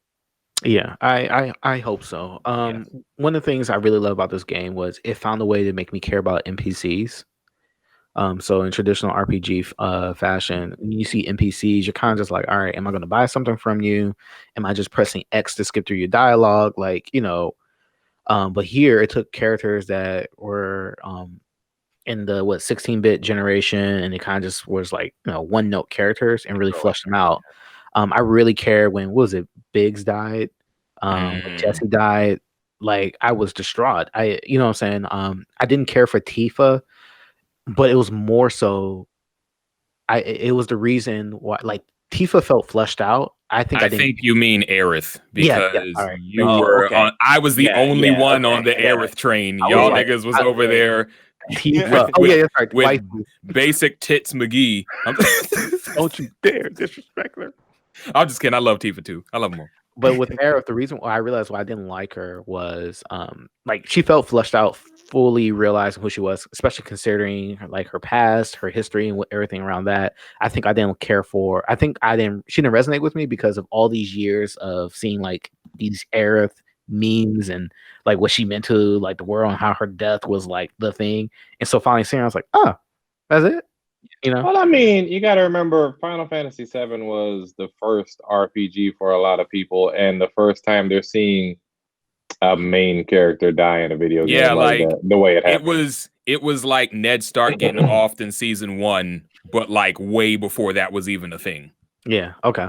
yeah, I hope so. One of the things I really love about this game was it found a way to make me care about NPCs. So in traditional RPG fashion, when you see NPCs, you're kind of just like, all right, am I going to buy something from you? Am I just pressing X to skip through your dialogue? But here it took characters that were in the 16-bit generation, and it kind of just was one-note characters and really fleshed them out. I really cared when Biggs died, when Jesse died. I was distraught. I didn't care for Tifa, but it was more so. It was the reason why Tifa felt fleshed out. I think you mean Aerith, because right. you were on. I was the only one on the Aerith train. Y'all niggas was over there. Tifa. That's right. With basic tits McGee. Don't you dare disrespect her. I'm just kidding. I love Tifa too. I love them all. But with Aerith, the reason why I realized why I didn't like her was she felt fleshed out fully realizing who she was, especially considering like her past, her history, and everything around that. I think I didn't care for. I think she didn't resonate with me because of all these years of seeing like these Aerith memes and like what she meant to like the world and how her death was like the thing. And so finally seeing her, I was like, oh, that's it. You know? Well, I mean, you got to remember Final Fantasy VII was the first RPG for a lot of people, and the first time they're seeing a main character die in a video game like that, the way it happened. It was like Ned Stark getting offed in season 1, but like way before that was even a thing. Yeah. Okay.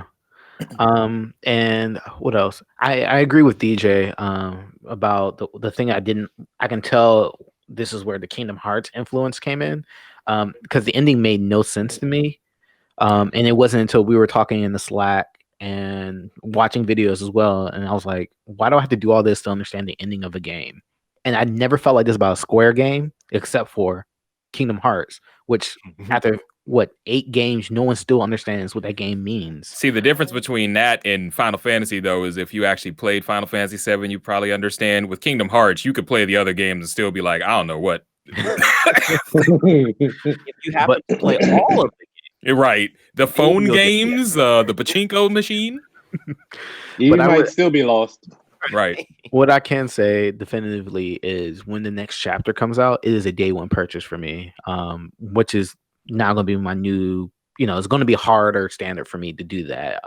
And what else? I agree with DJ about the thing I can tell this is where the Kingdom Hearts influence came in, because the ending made no sense to me. And it wasn't until we were talking in the Slack and watching videos as well, and I was like, why do I have to do all this to understand the ending of a game? And I never felt like this about a Square game except for Kingdom Hearts, which after 8 games, no one still understands what that game means. See, the difference between that and Final Fantasy, though, is if you actually played Final Fantasy VII, you probably understand. With Kingdom Hearts, you could play the other games and still be like, I don't know what. If you happen to play all of the games, right? The phone games, the pachinko machine. You might still be lost. Right. What I can say definitively is when the next chapter comes out, it is a day one purchase for me, which is now going to be my new, it's going to be a harder standard for me to do that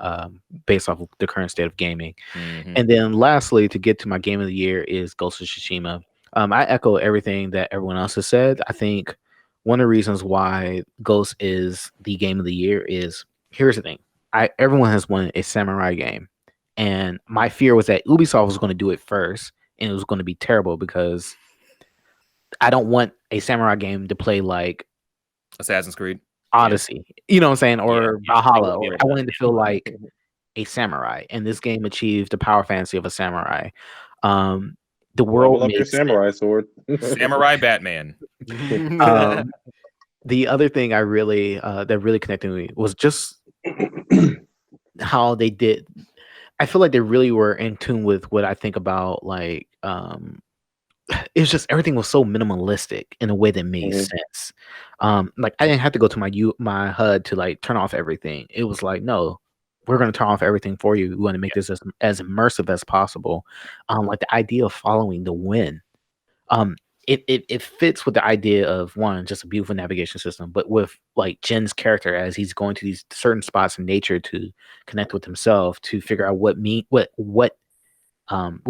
based off of the current state of gaming. Mm-hmm. And then lastly, to get to my game of the year is Ghost of Tsushima. I echo everything that everyone else has said. I think one of the reasons why Ghost is the game of the year is, here's the thing. Everyone has wanted a samurai game. And my fear was that Ubisoft was going to do it first, and it was going to be terrible because I don't want a samurai game to play like Assassin's Creed, Odyssey, you know what I'm saying, or Valhalla. Or I wanted to feel like a samurai, and this game achieved the power fantasy of a samurai. The world makes your samurai sword, Samurai Batman. The other thing I really that really connected with me was just how they did. I feel like they really were in tune with what I think about, like, it's just everything was so minimalistic in a way that made sense. Like I didn't have to go to my HUD to like turn off everything. It was like, no, we're going to turn off everything for you. We want to make this as immersive as possible. Like the idea of following the wind. It fits with the idea of one, just a beautiful navigation system, but with like Jin's character as he's going to these certain spots in nature to connect with himself, to figure out what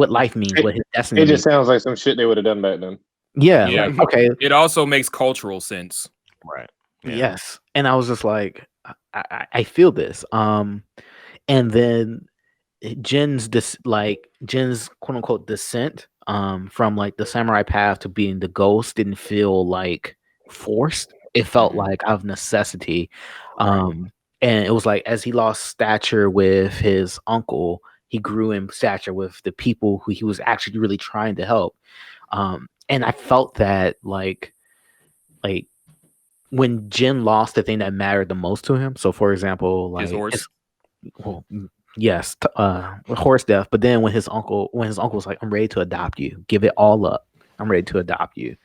life means, what his destiny. It just sounds like some shit they would have done back then. Yeah. Like, okay. It also makes cultural sense, right? Yeah. Yes, and I was just like, I feel this. And then Jin's quote unquote descent from like the samurai path to being the ghost didn't feel like forced. It felt like out of necessity. And it was like as he lost stature with his uncle, he grew in stature with the people who he was actually really trying to help. And I felt that like when Jin lost the thing that mattered the most to him. So for example, like his horse. Yes, horse death. But then when his uncle was like, "I'm ready to adopt you. Give it all up. I'm ready to adopt you,"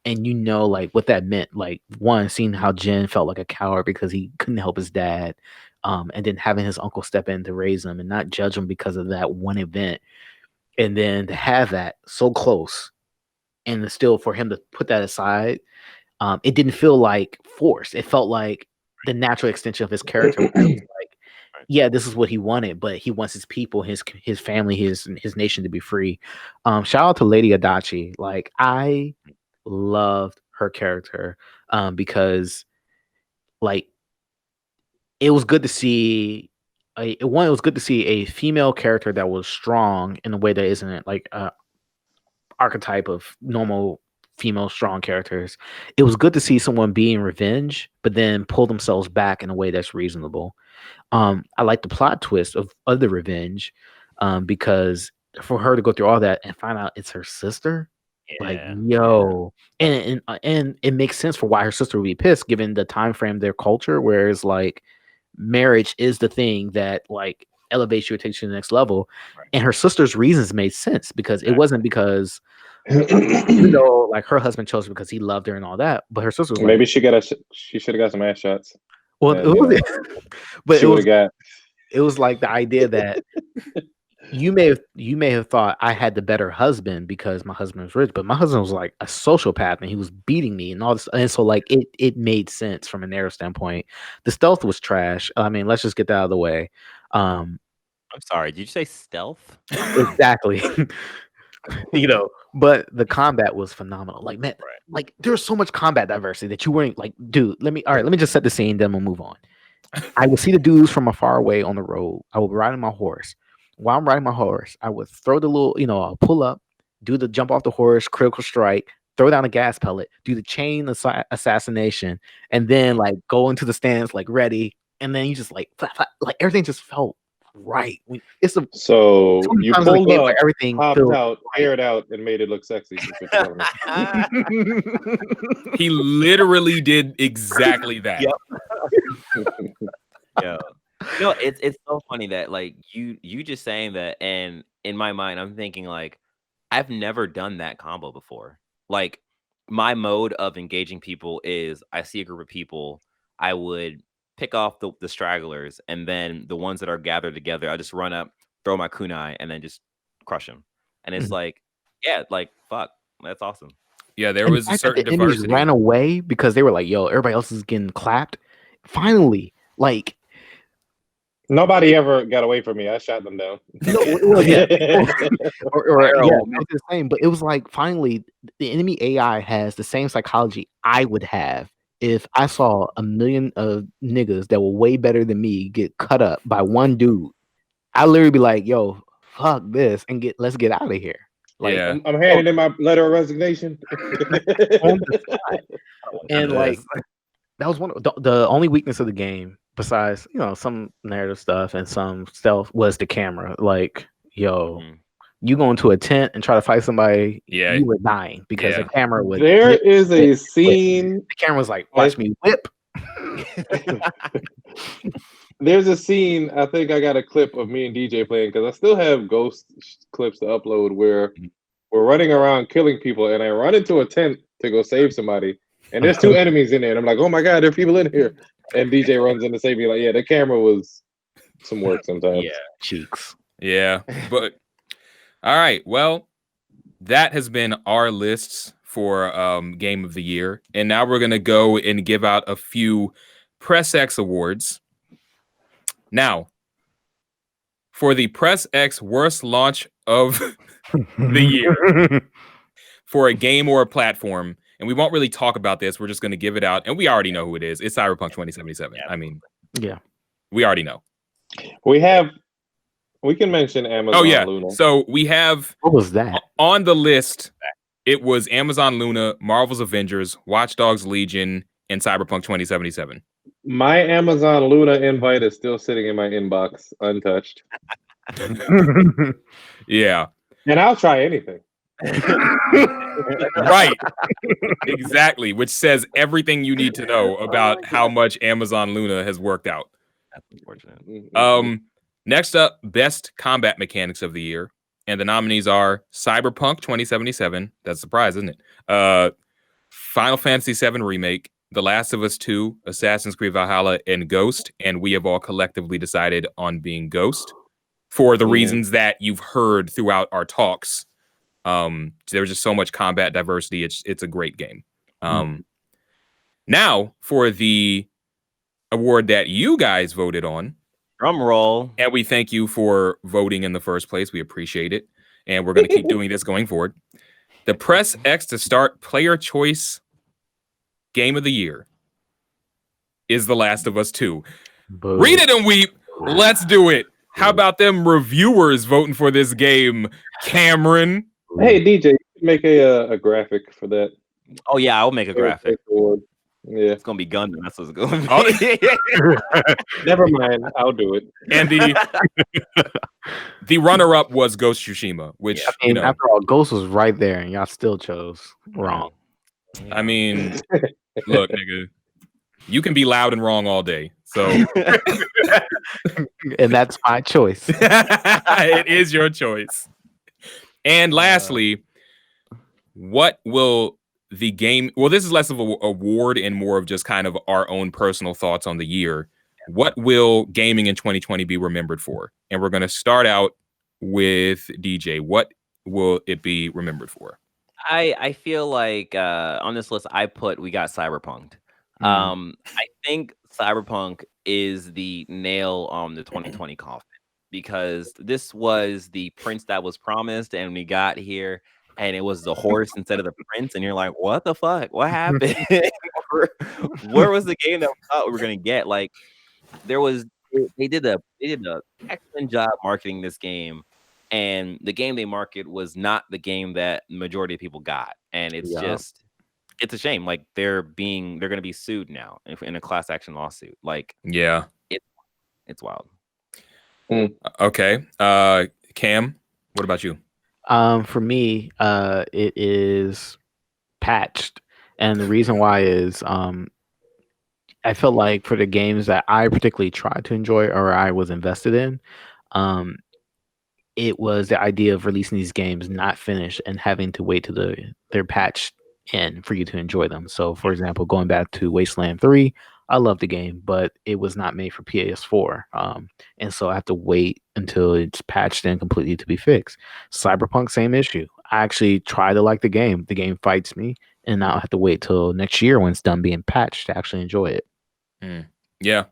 and like what that meant. Like one, seeing how Jin felt like a coward because he couldn't help his dad, and then having his uncle step in to raise him and not judge him because of that one event, and then to have that so close, and still for him to put that aside, it didn't feel like force. It felt like the natural extension of his character. Yeah, this is what he wanted, but he wants his people, his family, his nation to be free. Shout out to Lady Adachi. Like I loved her character because like it was good to see it was good to see a female character that was strong in a way that isn't like archetype of normal female strong characters. It was good to see someone being revenge, but then pull themselves back in a way that's reasonable. I like the plot twist of the revenge, because for her to go through all that and find out it's her sister, and it makes sense for why her sister would be pissed given the time frame, their culture, whereas like marriage is the thing that like elevates you or takes you to the next level. Right. And her sister's reasons made sense because it wasn't because even though like her husband chose her because he loved her and all that, but her sister was maybe she should have got some ass shots. Well, and, but it was like the idea that you may have thought I had the better husband because my husband was rich, but my husband was like a sociopath and he was beating me and all this, and so like it made sense from a narrative standpoint. The stealth was trash. I mean, let's just get that out of the way. I'm sorry, did you say stealth? Exactly. But the combat was phenomenal. Like, man, like there's so much combat diversity that you weren't like, dude. Let me just set the scene, then we'll move on. I would see the dudes from afar away on the road. I would be riding my horse. While I'm riding my horse, I would throw the little, I'll pull up, do the jump off the horse, critical strike, throw down a gas pellet, do the chain assassination, and then like go into the stance like ready, and then you just like everything just felt right. So you pulled game, up, like, everything popped out, aired out, and made it look sexy. He literally did exactly that. Yep. Yeah. No, it's so funny that like you just saying that, and in my mind, I'm thinking like I've never done that combo before. Like my mode of engaging people is I see a group of people, I would pick off the stragglers, and then the ones that are gathered together, I just run up, throw my kunai, and then just crush them. And it's like, yeah, like fuck, that's awesome. Yeah, there was a certain diversity. Ran away because they were like, "Yo, everybody else is getting clapped." Finally, like. Nobody ever got away from me. I shot them down. Yeah, the same. But it was like finally, the enemy AI has the same psychology I would have if I saw a million of niggas that were way better than me get cut up by one dude. I'd literally be like, "Yo, fuck this," and let's get out of here. Like, yeah, I'm handing in my letter of resignation. And like that was one of the only weakness of the game. Besides, some narrative stuff and some stealth was the camera. Like, you go into a tent and try to fight somebody, you were dying because the camera was. There is a scene. The camera was like, "Watch me whip." There's a scene. I think I got a clip of me and DJ playing because I still have ghost clips to upload where we're running around killing people, and I run into a tent to go save somebody, and there's two enemies in there, and I'm like, "Oh my god, there are people in here." And DJ runs in to save me. Like, yeah, the camera was some work sometimes. Yeah, cheeks. Yeah, but all right. Well, that has been our lists for Game of the Year, and now we're gonna go and give out a few Press X awards. Now, for the Press X Worst Launch of the Year for a game or a platform. And we won't really talk about this. We're just going to give it out. And we already know who it is. It's Cyberpunk 2077. Yeah. I mean, yeah, we already know. We can mention Amazon Luna. So we have... What was that? On the list, it was Amazon Luna, Marvel's Avengers, Watch Dogs Legion, and Cyberpunk 2077. My Amazon Luna invite is still sitting in my inbox, untouched. Yeah. And I'll try anything. Right. Exactly. Which says everything you need to know about how much Amazon Luna has worked out. That's unfortunate. Next up, Best Combat Mechanics of the Year. And the nominees are Cyberpunk 2077. That's a surprise, isn't it? Final Fantasy VII Remake, The Last of Us 2, Assassin's Creed Valhalla, and Ghost. And we have all collectively decided on being Ghost for the reasons that you've heard throughout our talks. There's just so much combat diversity. It's a great game. Now for the award that you guys voted on. Drum roll. And we thank you for voting in the first place. We appreciate it. And we're going to keep doing this going forward. The Press X to Start Player Choice Game of the Year is The Last of Us 2. Boo. Read it and weep. Let's do it. How about them reviewers voting for this game, Cameron? Hey, DJ, you can make a graphic for that. Oh, yeah, I'll make a graphic. Yeah. It's going to be Gundam. That's what's going to be. Never mind. I'll do it. And the runner-up was Ghost Tsushima, which, after all, Ghost was right there, and y'all still chose wrong. I mean, look, nigga, you can be loud and wrong all day. So, and that's my choice. It is your choice. And lastly, what will the game? Well, this is less of an award and more of just kind of our own personal thoughts on the year. What will gaming in 2020 be remembered for? And we're going to start out with DJ. What will it be remembered for? I feel like on this list we got Cyberpunk. I think Cyberpunk is the nail on the 2020 coffin, because this was the prince that was promised, and we got here and it was the horse instead of the prince, and you're like, what the fuck? What happened? Where was the game that we thought we were gonna get? Like, they did a excellent job marketing this game, and the game they market was not the game that the majority of people got, and it's a shame. Like, they're gonna be sued now in a class action lawsuit. Like, it's wild. Okay, Cam, what about you? For me, it is patched, and the reason why is I felt like for the games that I particularly tried to enjoy or I was invested in, it was the idea of releasing these games not finished and having to wait till they're patched in for you to enjoy them. So, for example, going back to Wasteland 3, I love the game, but it was not made for PS4. And so I have to wait until it's patched in completely to be fixed. Cyberpunk, same issue. I actually try to like the game. The game fights me, and now I have to wait till next year when it's done being patched to actually enjoy it. Yeah.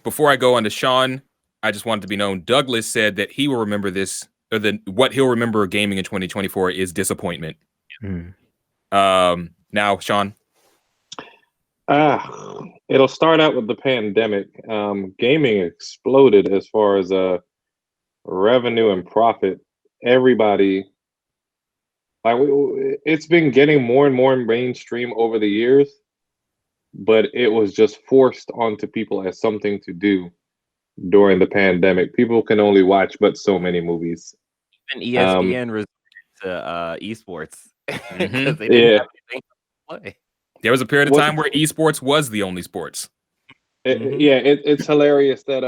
Before I go on to Sean, I just wanted to be known. Douglas said that he will remember this, or what he'll remember gaming in 2024 is disappointment. Now, Sean. It'll start out with the pandemic. Gaming exploded as far as revenue and profit. Everybody, like, it's been getting more and more mainstream over the years, but it was just forced onto people as something to do during the pandemic. People can only watch but so many movies. And ESPN resorted to esports because they didn't have anything to play. There was a period of time where esports was the only sports. It's hilarious that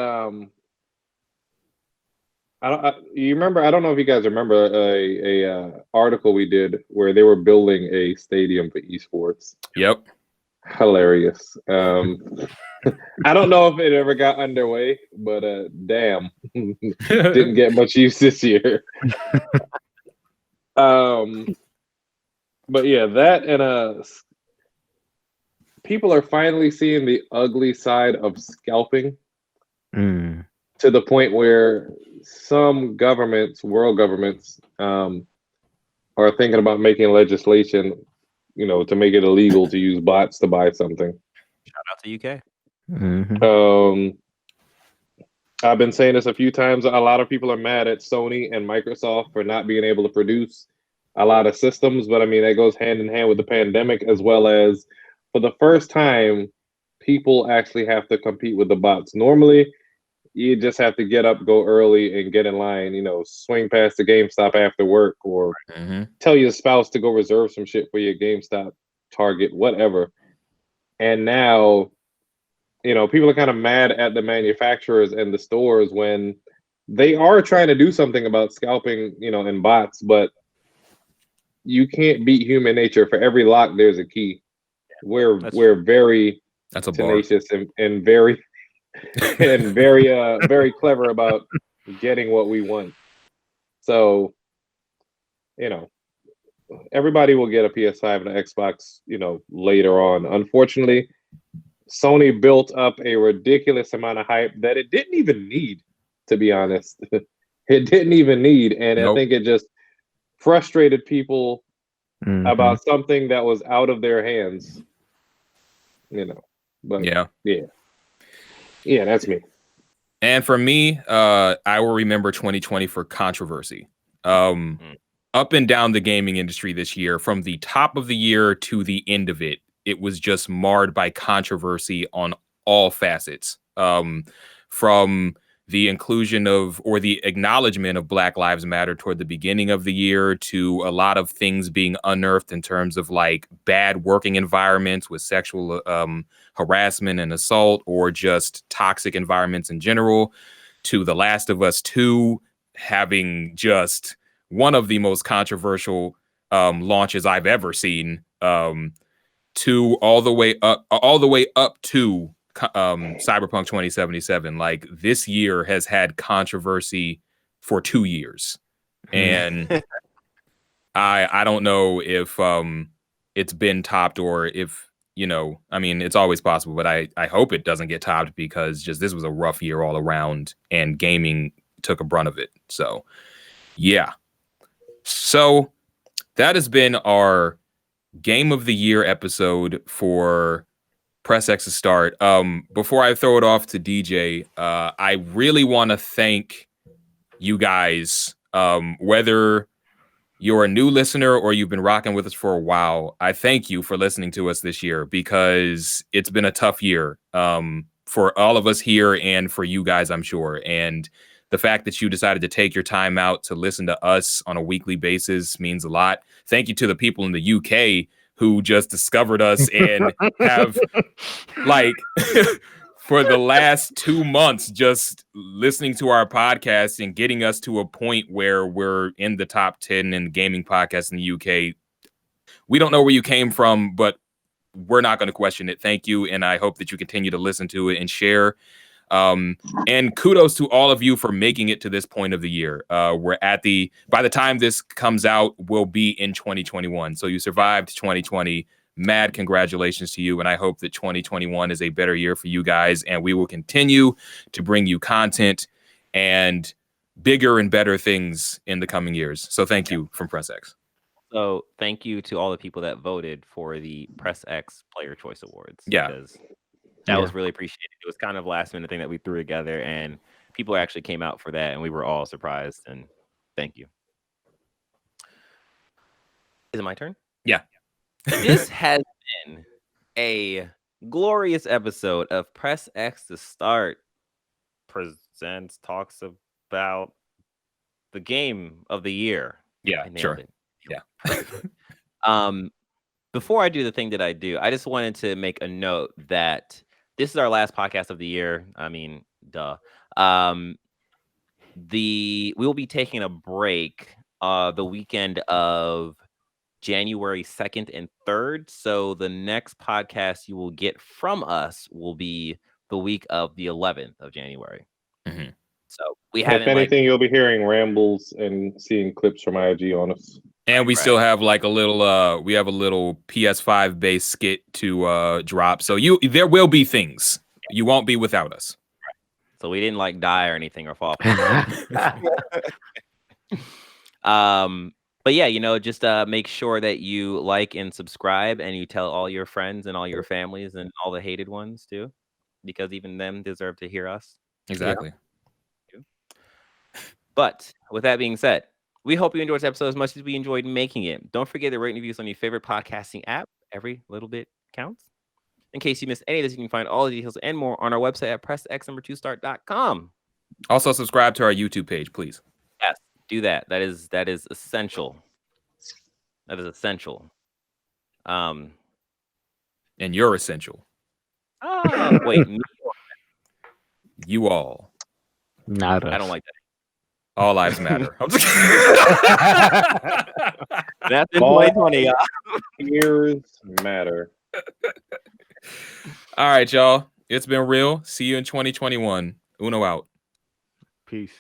you remember? I don't know if you guys remember a article we did where they were building a stadium for esports. Yep. Hilarious. I don't know if it ever got underway, but damn, didn't get much use this year. But yeah, that and people are finally seeing the ugly side of scalping to the point where some governments, world governments, are thinking about making legislation, to make it illegal to use bots to buy something. Shout out to UK. I've been saying this a few times. A lot of people are mad at Sony and Microsoft for not being able to produce a lot of systems, but I mean, that goes hand in hand with the pandemic, as well as for the first time, people actually have to compete with the bots. Normally, you just have to get up, go early, and get in line, swing past the GameStop after work, or tell your spouse to go reserve some shit for your GameStop, Target, whatever. And now, people are kind of mad at the manufacturers and the stores when they are trying to do something about scalping, and bots, but you can't beat human nature. For every lock, there's a key. We're very tenacious and very and very clever about getting what we want. So, everybody will get a PS5 and an Xbox, later on. Unfortunately, Sony built up a ridiculous amount of hype that it didn't even need, to be honest. It didn't even need, and I think it just frustrated people about something that was out of their hands. But yeah, that's me. And for me, I will remember 2020 for controversy. Up and down the gaming industry this year, from the top of the year to the end of it, it was just marred by controversy on all facets. From the inclusion of or the acknowledgement of Black Lives Matter toward the beginning of the year, to a lot of things being unearthed in terms of like bad working environments with sexual harassment and assault, or just toxic environments in general, to The Last of Us 2 having just one of the most controversial launches I've ever seen, to all the way up to Cyberpunk 2077. Like, this year has had controversy for 2 years, and I don't know if it's been topped, or if, you know, I mean, it's always possible, but I hope it doesn't get topped, because just this was a rough year all around, and gaming took a brunt of it. So yeah, so that has been our Game of the Year episode for Press X's start. Before I throw it off to DJ, I really want to thank you guys, whether you're a new listener or you've been rocking with us for a while. I thank you for listening to us this year, because it's been a tough year for all of us here, and for you guys, I'm sure. And the fact that you decided to take your time out to listen to us on a weekly basis means a lot. Thank you to the people in the UK who just discovered us and have, like, for the last 2 months, just listening to our podcast and getting us to a point where we're in the top 10 in gaming podcasts in the UK. We don't know where you came from, but we're not going to question it. Thank you. And I hope that you continue to listen to it and share. And kudos to all of you for making it to this point of the year. By the time this comes out, we'll be in 2021. So you survived 2020. Mad congratulations to you. And I hope that 2021 is a better year for you guys. And we will continue to bring you content and bigger and better things in the coming years. So thank you from Press X. So thank you to all the people that voted for the Press X Player Choice Awards. Yeah. Because that was really appreciated. It was kind of last minute thing that we threw together, and people actually came out for that, and we were all surprised. And thank you. Is it my turn? Yeah. This has been a glorious episode of Press X to Start talks about the game of the year. Yeah, sure. Yeah. Before I do the thing that I do, I just wanted to make a note that this is our last podcast of the year. I mean, duh. We will be taking a break the weekend of January 2nd and 3rd. So the next podcast you will get from us will be the week of the 11th of January. Mm-hmm. So we haven't. If anything, you'll be hearing rambles and seeing clips from IG on us. And we still have like a little we have a little PS5 based skit to drop. So there will be things. You won't be without us. So we didn't like die or anything or fall. But yeah, just make sure that you like and subscribe, and you tell all your friends and all your families and all the hated ones too, because even them deserve to hear us. Exactly. Yeah. But with that being said, we hope you enjoyed this episode as much as we enjoyed making it. Don't forget to rate and review us on your favorite podcasting app. Every little bit counts. In case you missed any of this, you can find all the details and more on our website at pressx2start.com. Also, subscribe to our YouTube page, please. Yes, do that. That is essential. That is essential. And you're essential. Wait. You all. Not us. I don't like that. All lives matter. That's in 2020. Years matter. All right, y'all. It's been real. See you in 2021. Uno out. Peace.